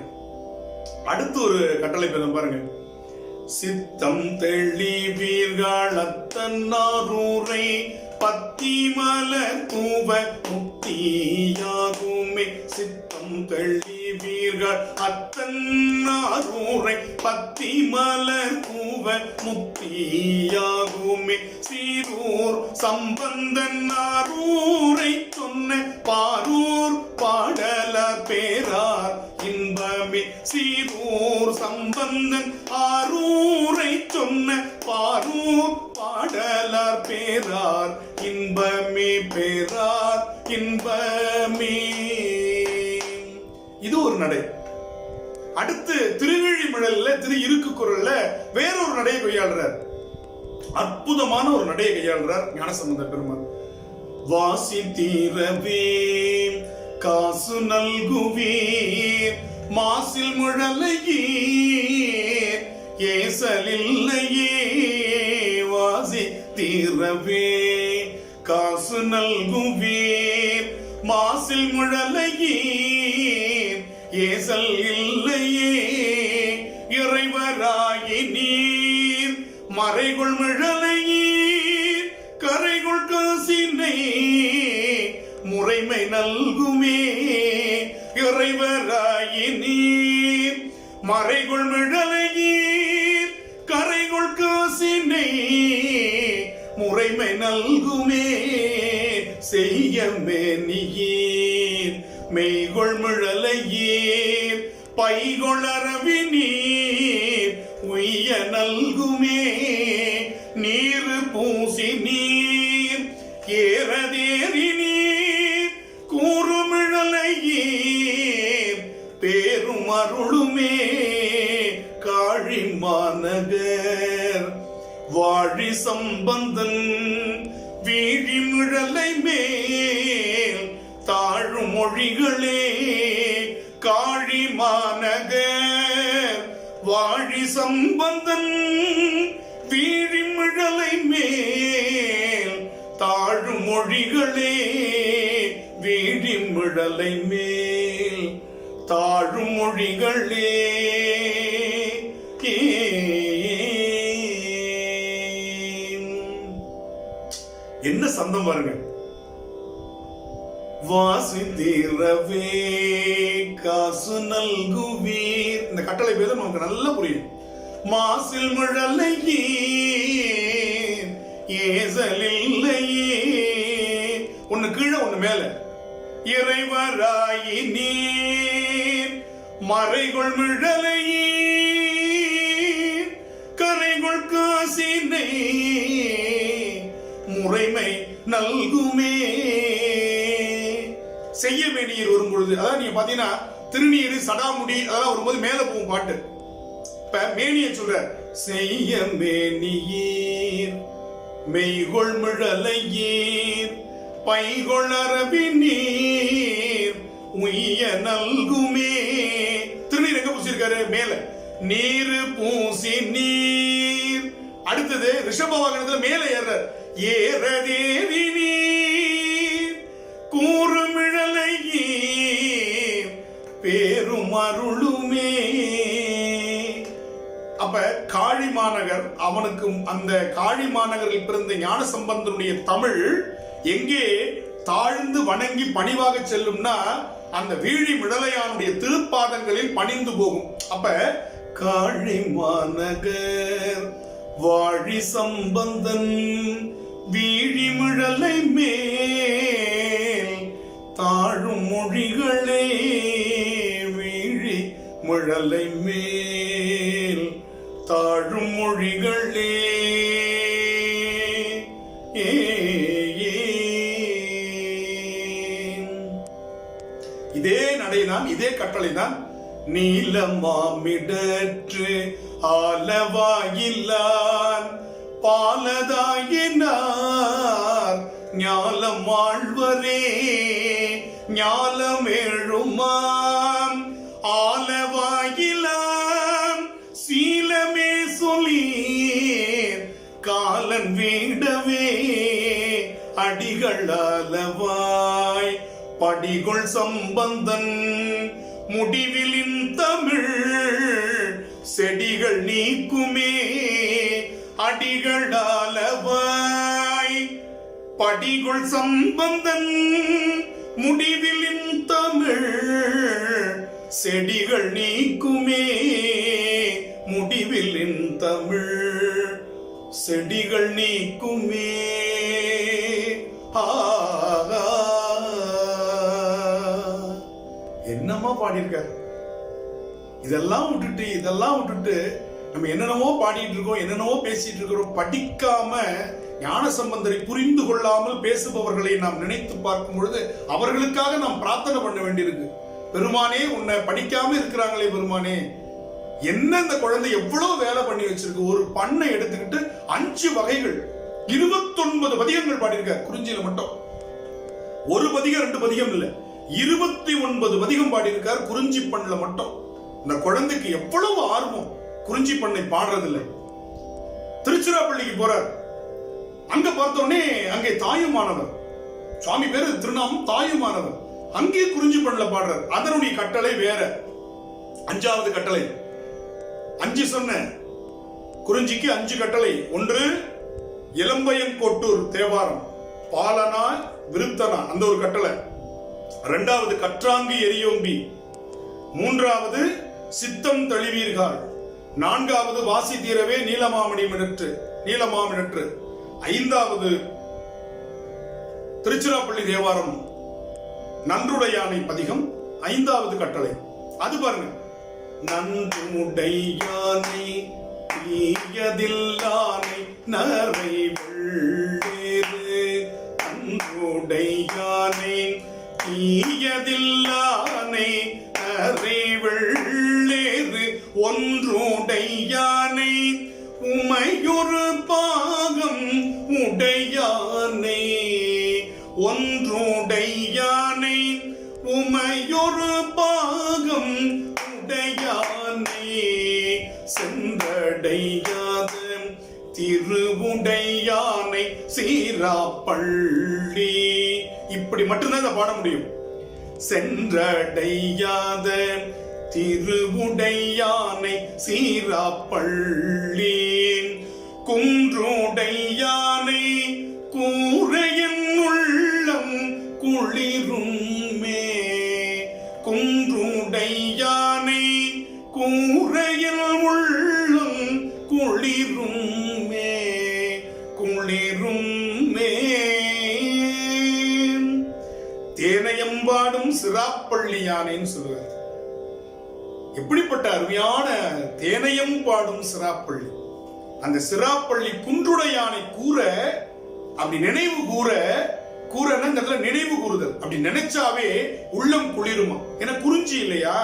அடுத்து ஒரு கட்டளை பேதம் பாருங்க. சித்தம் தெளிவீர்கள் அத்தன்னாரூரை பத்தி மலர் தூவ முக்தியாகுமே. சித்தம் தெளிவீர்கள் அத்தன்னாரூரை பத்தி மலர் தூவ முக்தியாகுமே. சீரூர் சம்பந்தன் ஆரூரை சொன்ன பாரூர் பாடல பேரார் இன்பமே. சீரூர் சம்பந்தன் ஆரூரை சொன்ன பாரூர் பாடலார் பேரார் இன்பமே, பேரார் இன்பமே. இது ஒரு நடை. அடுத்து திருவிழிமிழல்ல திரு இருக்கு குரல்ல வேறொரு நடையை கையாளுறார். அற்புதமான ஒரு நடையை கையாளுறார் ஞானசம்பந்த பெருமாள். வாசி தீரவே காசு நல்குவீர் மாசில் முழலையீர் ஏசலில்லையே. வாசி தீரவே காசு நல்குவீர் மாசில் முழலையீர் ஏசல் இல்லையே. இறைவராயி நீர் மறைகுள் மிழலையீர் கரைகுள் காசினை முறைமை நல்குமே. இறைவராயி நீர் மறைகுள் மிழலையீர் கரைகுள் காசினை முறைமை நல்குமே. செய்யமே நீர் மெய்கொள் மிழலையீர் பைகொள் அரவி நீர் உய்ய நல்குமே. நீர் பூசி நீர் ஏறதேறி நீர் கூறுமிழலையீர் பேரும் அருளுமே. காழி மாநகர் வாழி சம்பந்தன் வீழி மிழலை மேல் தாழும் மொழிகளே. காழி மாநகர் வாழி சம்பந்தன் வீழி மிழலை மேல் தாழும் மொழிகளே. வீழி மிழலை மேல் தாழும் மொழிகளே. என்ன சந்தம் பாருங்க. வாசி தீரவே காசு நல்குவீர், இந்த கட்டளை பேதம் நமக்கு நல்லா புரியும். மாசில் முழலையீர் ஏசலில்லையே. ஒண்ணு கீழே ஒண்ணு மேல. இறைவராயி நீர் மறைகுள் மிழலையீர் கரைகுள் காசினை முறைமை நல்குமே. செய்ய வேண்டியர் வரும் பொழுது, அதாவது நீங்க பாத்தீங்கன்னா திருநீர் சடாமுடி அதெல்லாம் வரும்போது மேல போகும் பாட்டு. இப்ப மேனிய சொல்ற செய்ய மேனியீர் மெய்கொள் மிழலையீர் பைகொள் அரவி நீர் உய்ய நல்குமே. திருநீர் எங்க பூசிருக்காரு? மேல. நீர் பூசி நீர். அடுத்தது ரிஷப வாகனத்துல மேல ஏறார். ஏறதேவி நீர் கூறுமிழலையீர் பேரும் அருளுமே. அப்ப காழி மாநகர், அவனுக்கு அந்த காழி மாநகரில் பிறந்த ஞானசம்பந்தனுடைய தமிழ் எங்கே தாழ்ந்து வணங்கி பணிவாக செல்லும்னா அந்த வீழி மிழலையானுடைய திருப்பாதங்களில் பணிந்து போகும். அப்ப காழி மாநகர் வாழி சம்பந்தன் வீழி மிழலை மேல் தாழும் மொழிகளே. வீழி முழலை மேல் தாழும் மொழிகளே இதே நடைதான், இதே கட்டளை தான். நீலமாமிடற்று ஆலவாயில்லான் பாலதாயினார் ஞாலம் வாழ்வரே ஞாலமேழுமாம் ஆலவாயிலாம் சீலமே சொல்லீர் காலன் வீடவே அடிகள் அளவாய் படிகொள் சம்பந்தன் முடிவிலின் தமிழ் செடிகள் நீக்குமே அடிகள் அளவாய் படிகொள் சம்பந்தன் முடிவிலின் தமிழ் செடிகள் நீக்குமே முடிவிலின் தமிழ் செடிகள் நீக்குமே. என்னமா பாடியிருக்காரு. இதெல்லாம் விட்டுட்டு நம்ம என்னென்னவோ பாடிட்டு இருக்கோம், என்னென்னவோ பேசிட்டு இருக்கிறோம். படிக்காம ஞானசம்பந்தரை புரிந்து கொள்ளாமல் பேசுபவர்களை நாம் நினைத்து பார்க்கும் பொழுது அவர்களுக்காக நாம் பிரார்த்தனை பண்ண வேண்டியிருக்கு. பெருமானே, உன்னை படிக்காம இருக்கிறாங்களே பெருமானே, என்ன இந்த குழந்தை எவ்வளவு வேலை பண்ணி வச்சிருக்கு. ஒரு பண்ணை எடுத்துக்கிட்டு 5 வகைகள் 29 பதிகங்கள் பாடியிருக்கார் குறிஞ்சியில மட்டும். ஒரு பதிகம் 2 பதிகம் இல்ல, 29 பதிகம் பாடியிருக்கார் குறிஞ்சி பண்ணல மட்டும். இந்த குழந்தைக்கு எவ்வளவு ஆர்வம் குறிஞ்சி பண்ணை பாடுறதில்லை. திருச்சிராப்பள்ளிக்கு போறார். அங்க பார்த்தோன்னே அங்கே தாயுமானவர், சுவாமி பேரு திருநாமம் தாயுமானவர், அங்கே குறிஞ்சி பண்ணல பாடுறார். அதனுடைய கட்டளை வேற. 5வது கட்டளை 5 சொன்ன குறிஞ்சிக்கு 5 கட்டளை. 1 இளம்பையங்கோட்டூர் தேவாரம், பாலனா விருத்தனா அந்த ஒரு கட்டளை. 2வது கற்றாங்கு எரியோம்பி. 3வது சித்தம் தழிவீர்கள். 4வது வாசி தீரவே நீலமாமிடற்று. 5வது திருச்சிராப்பள்ளி தேவாரம் நன்றுடையானை பதிகம் 5வது கட்டளை. அது பாருங்க, நன்றுடையானை தீயதில்லானை நரை வெள்ளேறு. நன்றுடையானை தீயதில்லானை நரை வெள்ளேறு. ஒன்றுடையானை உமையொரு பாகம் உடையானை. ஒன்றுடையானை உமையொரு பாகம் உடையானை. சென்றடையாத திருவுடையானை சீராப்பள்ளி. இப்படி மட்டும்தான் இதை பாட முடியும். சென்றடையாத திருவுடையானை சீராப்பள்ளி. குன்றுடையானை கூரையின் உள்ளம் குளிருமே. குன்றுடையானை கூரையில் உள்ளம் குளிருமே குளிருமே. தேனையம்பாடும் சிராப்பள்ளி யானைன்னு சொல்லுவார். எப்படிப்பட்ட அருமையான தேனையம் பாடும் சிராப்பள்ளி. அந்த சிராப்பள்ளி குன்றுடையானை கூற, அப்படி நினைவு கூற, நினைவு கூறுதல், அப்படி நினைச்சாவே உள்ளம் குளிருமா. ஏன்னா குறிஞ்சி இல்லையா,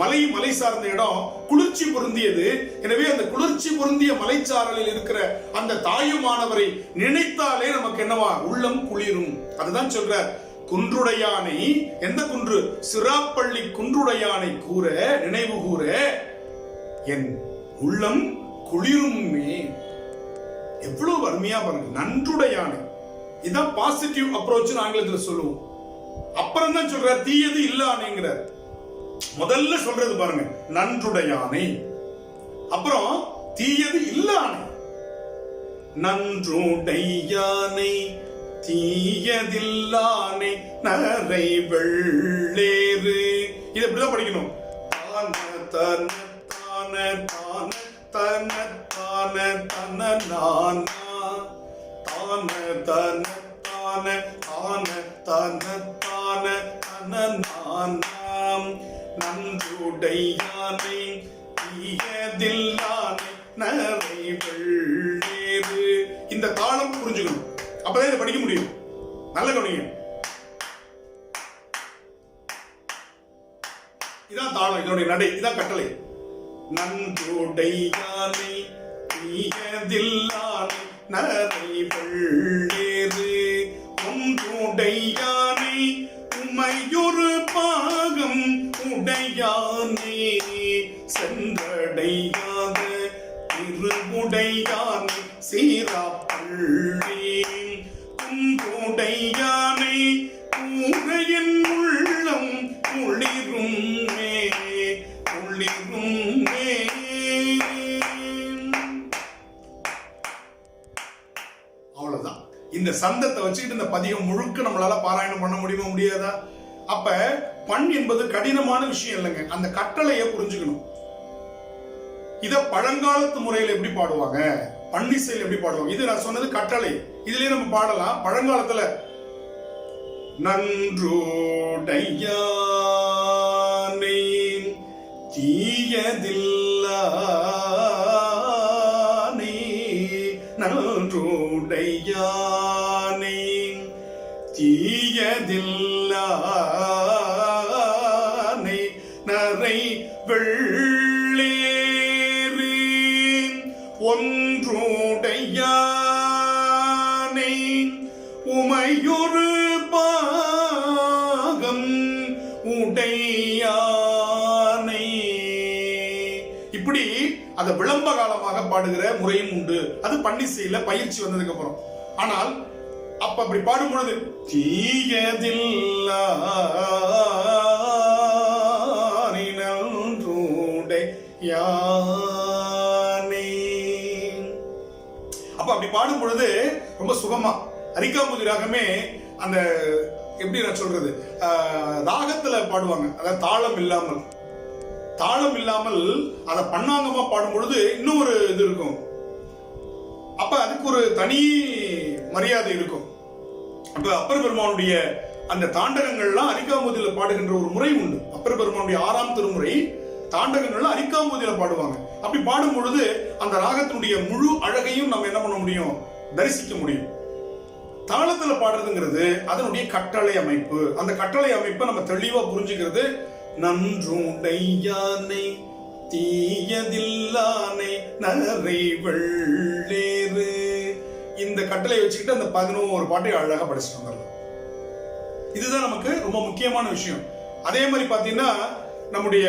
மலை சார்ந்த இடம், குளிர்ச்சி பொருந்தியது. எனவே அந்த குளிர்ச்சி பொருந்திய மலைச்சாரலில் இருக்கிற அந்த தாயுமானவரை நினைத்தாலே நமக்கு என்னவா, உள்ளம் குளிரும். அதுதான் சொல்ற குன்றுடையானை. எந்த குன்று? சிராப்பள்ளி குன்றுடையானை கூற, நினைவு கூற என் உள்ளம் குளிருமே. எவ்வளவு அருமையா பாருங்க. நன்றுடையானை, இதான் பாசிட்டிவ் அப்ரோச் ஆங்கிலத்தில் சொல்லுவோம். அப்புறம் தான் சொல்ற தீயது இல்லானைங்கிறார். முதல்ல சொல்றது பாருங்க, நன்றுடையானை, அப்புறம் தீயது இல்லானை. நன்றுடையானை தீயதில்லானை நரை வெள்ளேறு. இதை இப்படிதான் படிக்கணும். தான தன தான தான தன தான தன நானா. தான தன தான தான தன தான தன நானாம். நன்று நன்றுடையானை தீயதில்லானை நரை வெள்ளேறு. இந்த தாளம் புரிஞ்சுக்கணும், அப்பதான் இதை படிக்க முடியும். நல்ல கவனிங்க, இதான் தாளம், இதனுடைய நடை, இதான் கட்டளை. நன்றுடையானை தீயதில்லானை நரை வெள்ளேறு ஒன்றுடையானை உமையொரு பாகம் உடையானே சென்றடையாத திருவுடையானை சீராப்பள்ளி குன்றுடையானை கூரையின் உள்ளம் குளிரும் குளிரும். அவ்வளவுதான். இந்த சந்தத்தை வச்சுக்கிட்டு இந்த பதிகம் முழுக்க நம்மளால பாராயணம் பண்ண முடியுமா? முடியாதா? அப்ப பண் என்பது கடினமான விஷயம் இல்லைங்க, அந்த கட்டளையை புரிஞ்சுக்கணும். இத பழங்காலத்து முறையில் எப்படி பாடுவாங்க, பன்னிசையில் எப்படி பாடுவாங்க, இது நான் சொன்னது கட்டளை. இதுலயே நம்ம பாடலாம். பழங்காலத்துல நன்றுடையானை தீயதில்லானை நன்றுடையானை தீயதில்லானை நரை வெள்ளேறு ஒன்றுடையானை உமையொரு பாகம் உடையானை. இப்படி அதை விளம்ப காலமாக பாடுகிற முறையும் உண்டு. அது பன்னிசையில பயிற்சி வந்ததுக்கு அப்புறம். ஆனால் அப்ப அப்படி பாடும் பொழுது தீயதில்லானை நன்றுடையானை, அப்ப அப்படி பாடும் பொழுது ரொம்ப சுகமா அரிக்காம்பூதி ராகமே அந்த எப்படி நான் சொல்றது ராகத்துல பாடுவாங்க. அதாவது தாளம் இல்லாமல் அதை பண்ணாங்கமா பாடும் பொழுது இன்னும் ஒரு இது இருக்கும். அப்ப அதுக்கு ஒரு தனி மரியாதை இருக்கும். அப்ப அப்பர் பெருமானுடைய அந்த தாண்டகங்கள்லாம் அரிக்காம்பூதியில பாடுகின்ற ஒரு முறை உண்டு. அப்பர் பெருமானுடைய 6ஆம் திருமுறை தாண்டகங்கள்லாம் அரிக்காம்பூதியில பாடுவாங்க. அப்படி பாடும் பொழுது அந்த ராகத்தினுடைய முழு அழகையும் நம்ம என்ன பண்ண முடியும்? தரிசிக்க முடியும். தாளத்துல பாடுறதுங்கிறது அதனுடைய கட்டளை அமைப்பு. அந்த கட்டளை அமைப்பை நம்ம தெளிவா புரிஞ்சுக்கிறது. நன்றுடையானை தீயதில்லானை நரை வெள்ளேறு, இந்த கட்டளை வச்சுக்கிட்டு அந்த 11 பாட்டை அழகா படிச்சுட்டு வந்துடலாம். இதுதான் நமக்கு ரொம்ப முக்கியமான விஷயம். அதே மாதிரி பாத்தீங்கன்னா நம்முடைய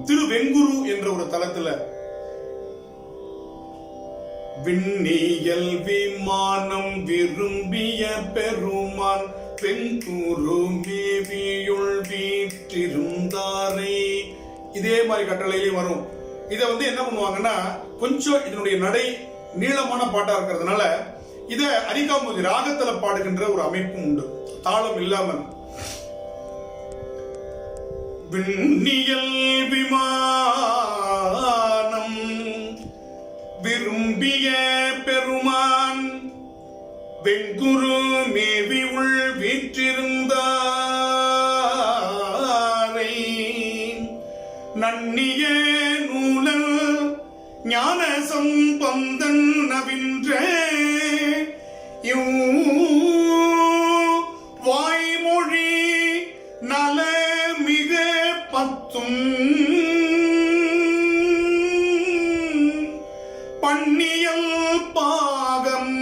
திருவெங்குரு என்ற ஒரு தலத்துல விண்ணியல் விமானம் விரும்பிய பெருமான் வெங்குரு மேவியுள் வீற்றிருந்தாரே, இதே மாதிரி கட்டளையிலையும் வரும். இதை என்ன பண்ணுவாங்கன்னா கொஞ்சம் இதனுடைய நடை நீளமான பாட்டா இருக்கிறதுனால இத அரிக்காம்பூதி ராகத்துல பாடுகின்ற ஒரு அமைப்பும் உண்டு, தாளம் இல்லாமல். விண்ணியல் விமானம் விரும்பிய பெருமான் வெங்குரு மேவி உள் வீற்றிருந்தாரை நன்னிய நூலல் ஞான சம்பந்தன் நவின்ற வாய்மொழி நல மிக பத்தும் பன்னியல் பாகம்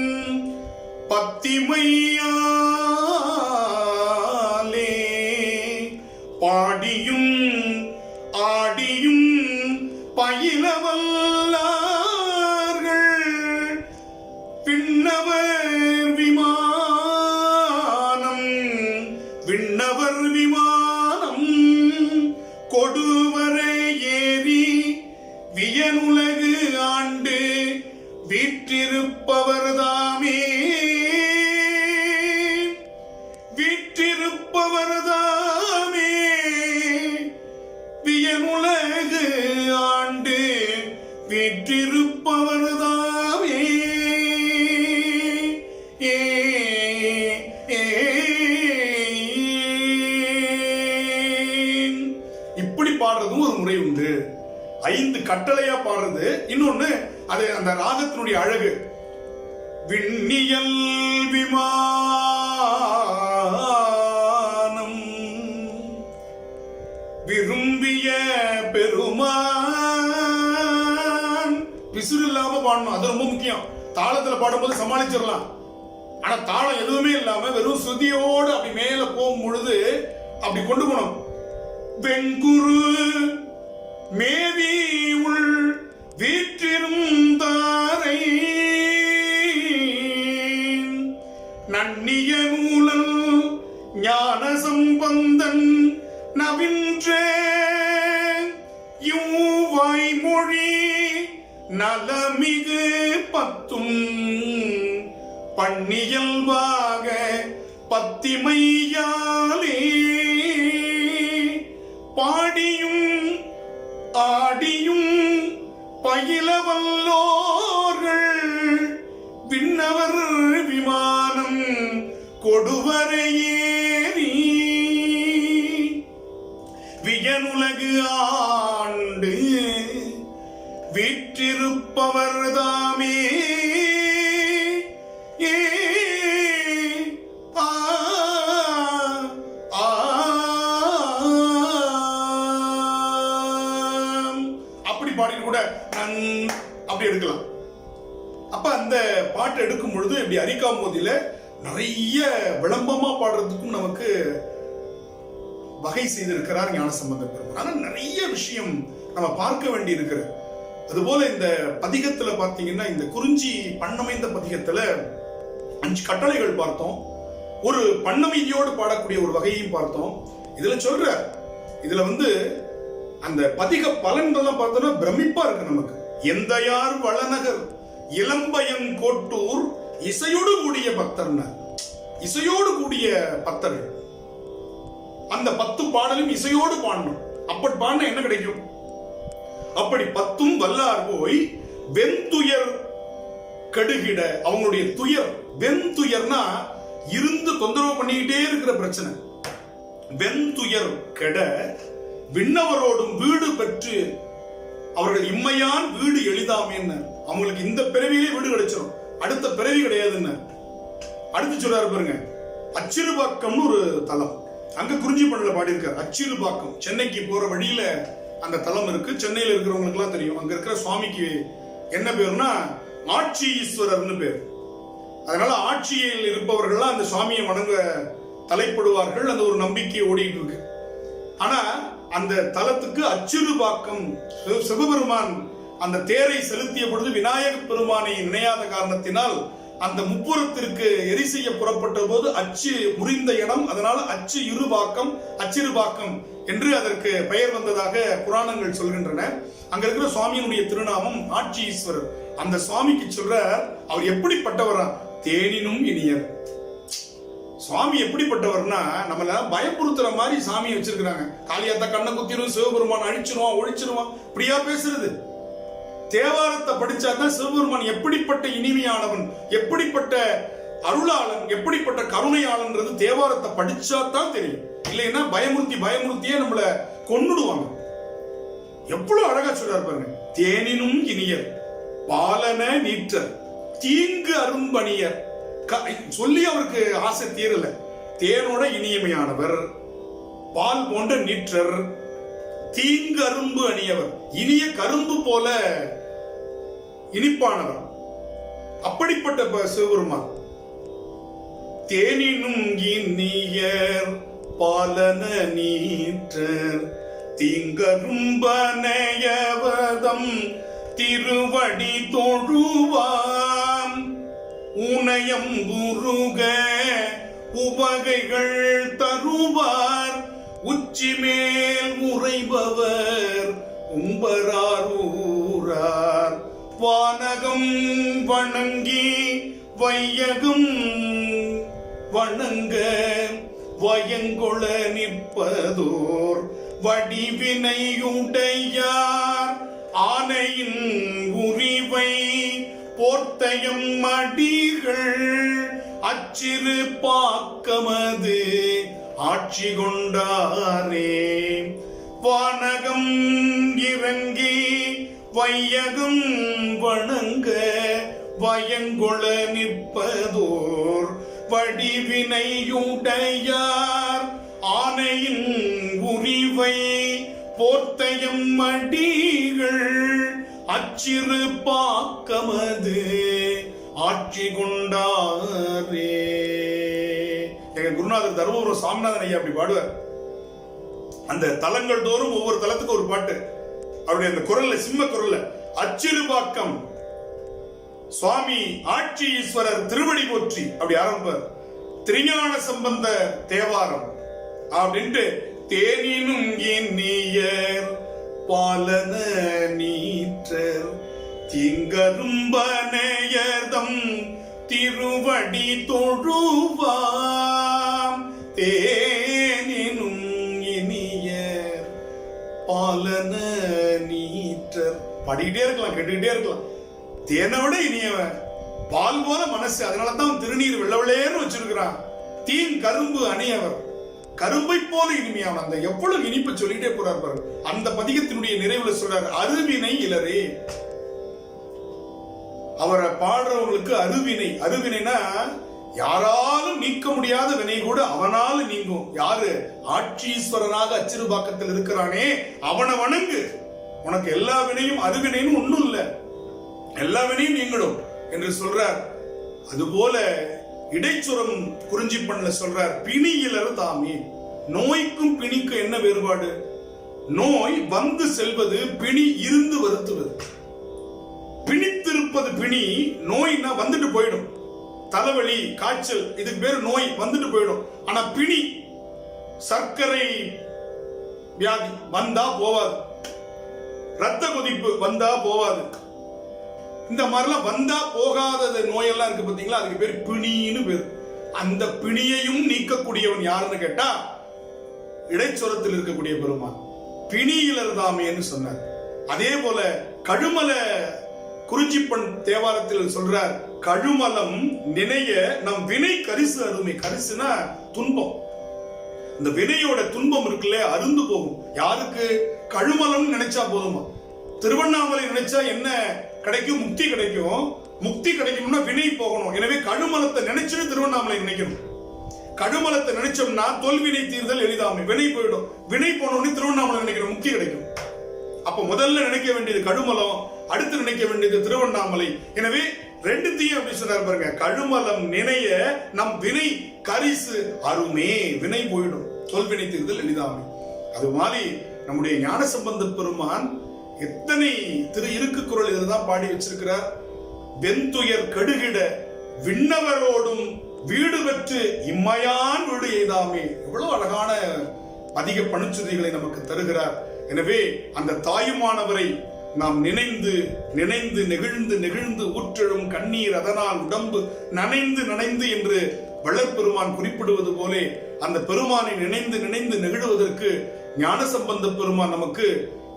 பத்திமையாலே பாடியும் ஆடியும் பயிலவல்லார்கள் விண்ணவர் விமானம் கொடுவரை ஏறி வியனுலகு ஆண்டு வீற்றிருப்பவர்தாமே வியனுலகு ஆண்டு வீற்றிருப்பவர்தாமே. இப்படி பாடுறதும் ஒரு உண்டு. 5 கட்டளையா பாடுறது. இன்னொன்னு அது அந்த ராகத்தினுடைய அழகு. விண்ணியல் விமானம் விரும்பிய பெருமான். பிசுறு இல்லாம பாடணும், அது ரொம்ப முக்கியம். தாளத்துல பாடும்போது சமாளிச்சிடலாம். ஆனா தாளம் எதுவுமே இல்லாம வெறும் சுதியோடு அப்படி மேல போகும் பொழுது அப்படி கொண்டு போனோம். வெங்குரு மேவி உள் வீற்றிருந்தாரை நன்னிய நூலல் ஞான சம்பந்தன் நவின்ற வாய்மொழி நலமிகு பத்தும் பண்ணியல்வாக பத்திமையாலே பாடியும் ஆடியும் பயிலவல்லோர்கள் விண்ணவர் விமானம் கொடுவரையேறி வியனுலகு ஆண்டு வீற்றிருப்பவர் தாமே. அப்படி பாடிட்டு கூட அப்படி எடுக்கலாம். அப்ப அந்த பாட்டு எடுக்கும் பொழுது இப்படி அரிக்காம்போதில நிறைய விளம்பமா பாடுறதுக்கும் நமக்கு வகை செய்திருக்கிறார் ஞானசம்பந்தர் பெருமான். ஆனா நிறைய விஷயம் நம்ம பார்க்க வேண்டி இருக்கிறது. அதுபோல இந்த பதிகத்துல பாத்தீங்கன்னா, இந்த குறிஞ்சி பண்ணமைந்த பதிகத்துல 5 கட்டளைகள் பார்த்தோம். ஒரு பண்ணமைதியோடு பாடக்கூடிய ஒரு வகையையும் பார்த்தோம். இதுல சொல்ற இதுல அந்த பதிக பலன்கள்லாம் பார்த்தோம்னா பிரமிப்பா இருக்கு நமக்கு. எந்தையார் வளநகர் இளம்பயன் கோட்டூர் இசையோடு கூடிய பக்தர்னா, இசையோடு கூடிய பக்தர்கள். அந்த 10 பாடலும் இசையோடு பாடணும். அப்படி பாடினா என்ன கிடைக்கும்? அப்படி 10ம் வல்லார் போய் வெண்துயர் கடுகிட. அவங்களுடைய துயர், வெண்துயர்னா இருந்து தொந்தரவு பண்ணிக்கிட்டே இருக்கிற பிரச்சனை. வெண்துயர் கெட விண்ணவரோடும் வீடு பெற்று அவர்கள் இம்மையான் வீடு எளிதாமேன்னு. அவங்களுக்கு இந்த பிறவியிலே வீடு கிடைச்சிடும், அடுத்த பிறவி கிடையாதுன்னு. அடுத்து சொல்றாரு பாருங்க, அச்சிறுபாக்கம்னு ஒரு தலம். அங்க குறிஞ்சி பண்ணல பாடி இருக்காரு. அச்சிறுபாக்கம் சென்னைக்கு போற வழியில அந்த தலம் இருக்கு. சென்னையில இருக்கிறவங்களுக்கு எல்லாம் தெரியும். அங்க இருக்கிற சுவாமிக்கு என்ன பேருனா ஆட்சி ஈஸ்வரர்னு பேர். அதனால ஆட்சியில் இருப்பவர்கள் அந்த சுவாமியை வணங்க தலைப்படுவார்கள். அந்த ஒரு நம்பிக்கை ஓடிட்டு இருக்கு. ஆனா அந்த தலத்துக்கு அச்சிறுபாக்கம் சிவபெருமான் அந்த தேரை செலுத்திய பொழுது விநாயக பெருமானை நினையாத காரணத்தினால் அந்த முப்புறத்திற்கு எரி செய்ய புறப்பட்ட போது அச்சு முறிந்த இடம். அதனால அச்சு இருபாக்கம், அச்சிறுபாக்கம் என்று அதற்கு பெயர் வந்ததாக புராணங்கள் சொல்கின்றன. அங்க இருக்கிற சுவாமியினுடைய திருநாமம் ஆட்சி ஈஸ்வரர். அந்த சுவாமிக்கு சொல்ற அவர் எப்படிப்பட்டவரா? தேனினும் இனியர். சுவாமி எப்படிப்பட்டவர்னா நம்மள பயப்படுத்துற மாதிரி சாமியை வச்சிருக்கிறாங்க. காளியாத்த கண்ணை குத்திரும், சிவபெருமான் அழிச்சிருவான், ஒழிச்சிருவான், இப்படியா பேசுறது? தேவாரத்தை படிச்சாதான் சிவபெருமான் எப்படிப்பட்ட இனிமையானவன், எப்படிப்பட்ட அருளாளன், எப்படிப்பட்ட கருணையாளன்றது தேவாரத்தை படிச்சாதான் தெரியும். இல்லைன்னா பயமுறுத்தியே நம்மள கொன்னுடுவாங்க. எவ்வளவு அழகா சொல்றாரு பாருங்க. தேனினும் இனியர் பாலன நீற்றர் தீங்கு அரும்பணியர். சொல்லி அவருக்கு ஆசை தீரல. தேனோட இனியமையானவர், பால் போன்ற நீற்றர், தீங்கு அரும்பு அணியவர், இனிய கரும்பு போல இனிப்பானவர். அப்படிப்பட்ட சிவபெருமான். தேனினும் இனியர் பாலன நீற்றர் தீங்கரும்பனையவதம் திருவடி தொழுவாம் உனயம் உருக உவகைகள் தருவார் உச்சி மேல் உறைபவர் உம்பராரூரார் வானகம் வணங்கி வையகம் வணங்க வயங்கொள நிற்பதோர் வடிவினையுடையார் ஆனையின் உரிவை போர்த்தயம் மடிகள் அச்சிறு பாக்கமது ஆட்சி கொண்டாரே வானகம் இறங்கி வையகம் வணங்க வயங்கொள நிற்பதோர் வடிவினையுடையார் ஆனையின் உரிவை போர்த்தயம் மடிகள் அச்சிறு பாக்கமது ஆட்சி கொண்டாரே. எங்க குருநாதர் தர்மபுரம் சாமிநாதன் ஐயா அப்படி பாடுவார். அந்த தலங்கள் தோறும் ஒவ்வொரு தலத்துக்கு ஒரு பாட்டு. அவருடைய அந்த குரல்ல, சிம்ம குரல்ல, அச்சிறு பாக்கம் சுவாமி ஆட்சி ஈஸ்வரர் திருவடி போற்றி அப்படி ஆரம்பிப்பார். திருஞான சம்பந்த தேவாரம் அப்படின்ட்டு தேனினும் எண்ணியர் பாலன நீற்றர் திங்கரும்பனையதம் திருவடி தொழுவாம் தேனினும் இனியர் பாலன நீற்றர். பாடிக்கிட்டே இருக்கலாம், கேட்டுக்கிட்டே இருக்கலாம். தேனை விட இனியவன், பால் போல மனசு, அதனாலதான் திருநீர் வெள்ளவெளேன்னு வச்சிருக்கிறான். தீன் கரும்பு அணியவர், கரும்பை போல இனிமையான். அந்த எவ்வளவு இனிப்பு சொல்லிட்டே போறார் பாரு. அந்த பதிகத்தினுடைய நிறைவுல சொல்றார், அருவினை இலரே. அவரை பாடுறவங்களுக்கு அருவினை, அருவினைனா யாராலும் நீக்க முடியாத வினை கூட அவனால நீங்கும். யாரு? ஆட்சீஸ்வரனாக அச்சிறுபாக்கத்தில் இருக்கிறானே அவனை வணங்கு, உனக்கு எல்லா வினையும், அருவினைன்னு ஒண்ணும் இல்ல, எல்லா வினையும் நீங்களும் என்று சொல்றார். அதுபோல இடைச்சுரம் குறிஞ்சி பண்ணல சொல்றார், பிணியிலர் தாமே. நோய்க்கும் பிணிக்கும் என்ன வேறுபாடு? நோய் வந்து செல்வது, பிணி இருந்து வருத்துவது. பிணித்திருப்பது பிணி, நோய்னா வந்துட்டு போயிடும். தலைவலி, காய்ச்சல், இதுக்கு பேரு நோய், வந்துட்டு போயிடும். ஆனா பிணி, சர்க்கரை வியாதி வந்தா போவாது, ரத்த கொதிப்பு வந்தா போவாது, இந்த மாதிரிலாம் வந்தா போகாத நோயெல்லாம் இருக்கு பாத்தீங்களா, அதுக்கு பேர் பிணின்னு பேரு. அந்த பிணியையும் நீக்கக்கூடியவன் யாருன்னு கேட்டா இடைச்சுரத்தில் இருக்கக்கூடிய பெருமான். பிணியிலர் தாமேன்னு சொன்னார். அதே போல கழுமல குறிஞ்சிப்பண் தேவாரத்தில் சொல்றார், கழுமலம் நினைய நம் வினை கரிசு அருமை. கரிசுனா துன்பம். இந்த வினையோட துன்பம் இருக்குல்ல, அருந்து போகும். யாருக்கு? கழுமலம் நினைச்சா போதுமா? திருவண்ணாமலை நினைச்சா என்ன கிடைக்கும்? முக்தி கிடைக்கும். முக்தி கிடைக்கும்னா வினை போகணும். எனவே கழுமலத்தை நினைச்சுட்டு திருவண்ணாமலை நினைக்கணும். கழுமலத்தை நினைச்சோம்னா தொல்வினை தீர்தல் எளிதாமை, வினை போயிடும். வினை போனோடனே திருவண்ணாமலை நினைக்கணும், முக்தி கிடைக்கும். அப்ப முதல்ல நினைக்க வேண்டியது கழுமலம், அடுத்து நினைக்க வேண்டியது திருவண்ணாமலை. எனவே ரெண்டுத்தையும் அப்படி சொன்னார் பாருங்க, கழுமலம் நினைய நம் வினை கரிசு அருமே. வினை போயிடும், தொல்வினை தீர்தல் எளிதாமை. அது மாதிரி நம்முடைய ஞானசம்பந்த பெருமான் எத்தனை இருக்கு குறள் இதுதான் பாடி வச்சிருக்கிறார். வெந்துயர் கடுகிட விண்ணவரோடும் வீடு பெற்று இம்மையான் வீடு எய்தாமே. எவ்வளவு அழகான அதிக பணிச்சுதிகளை நமக்கு தருகிறார். எனவே அந்த தாயுமானவரை நாம் நினைந்து நினைந்து நெகிழ்ந்து நெகிழ்ந்து ஊற்றெழும் கண்ணீர் அதனால் உடம்பு நனைந்து நனைந்து என்று வள்ளற்பெருமான் குறிப்பிடுவது போலே அந்த பெருமானை நினைந்து நினைந்து நெகிழுவதற்கு ஞானசம்பந்த பெருமான் நமக்கு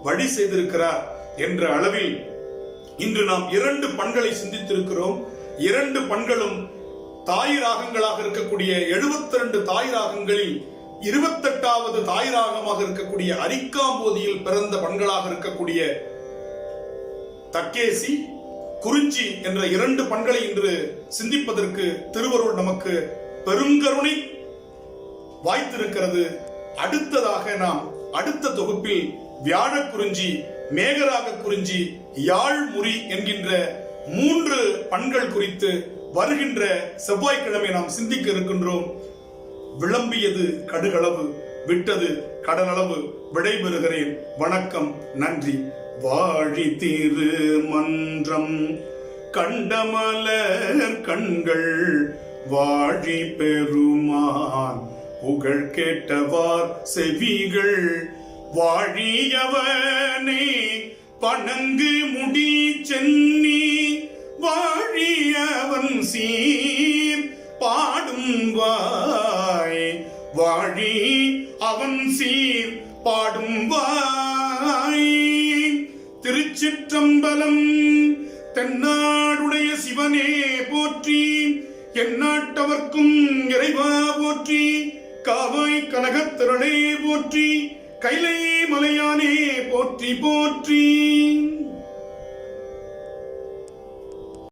வழி செய்திருக்கிறார் என்ற அளவில் இன்று நாம் 2 பண்களை சிந்தித்திருக்கிறோம். 2 பண்களும் தாய் ராகங்களாக இருக்கக்கூடிய 72 தாய் ராகங்களில் 28வது தாய் ராகமாக இருக்கக்கூடிய அரிக்காம்போதியில் பிறந்த பண்களாக இருக்கக்கூடிய தக்கேசி, குறிஞ்சி என்ற 2 பண்களை இன்று சிந்திப்பதற்கு திருவருள் நமக்கு பெருங்கருணை வாய்த்திருக்கிறது. அடுத்ததாக நாம் அடுத்த தொகுப்பில் வியாழ குறிஞ்சி, மேகராக குறிஞ்சி, யாழ்முறி என்கின்ற 3 பண்கள் குறித்து வருகின்ற செவ்வாய்க்கிழமை நாம் சிந்திக்க இருக்கின்றோம். விளம்பியது கடுகளவு, விட்டது கடலளவு. விடைபெறுகிறேன். வணக்கம், நன்றி. வாழி திருமன்றம் கண்டமலர் கண்கள் வாழி பெருமான் புகழ் கேட்டவார் செவிகள் வாழியவனே பணங்கு முடி சென்னி வாழியவன் சீர் பாடும் வாய் வாழி அவன் சீர் பாடும் வாய். திருச்சிற்றம்பலம். தென்னாடுடைய சிவனே போற்றி, எந்நாட்டவர்க்கும் இறைவா போற்றி, காவாய் கனகத்திரளே போற்றி, கைலை மலையானே போற்றி போற்றி.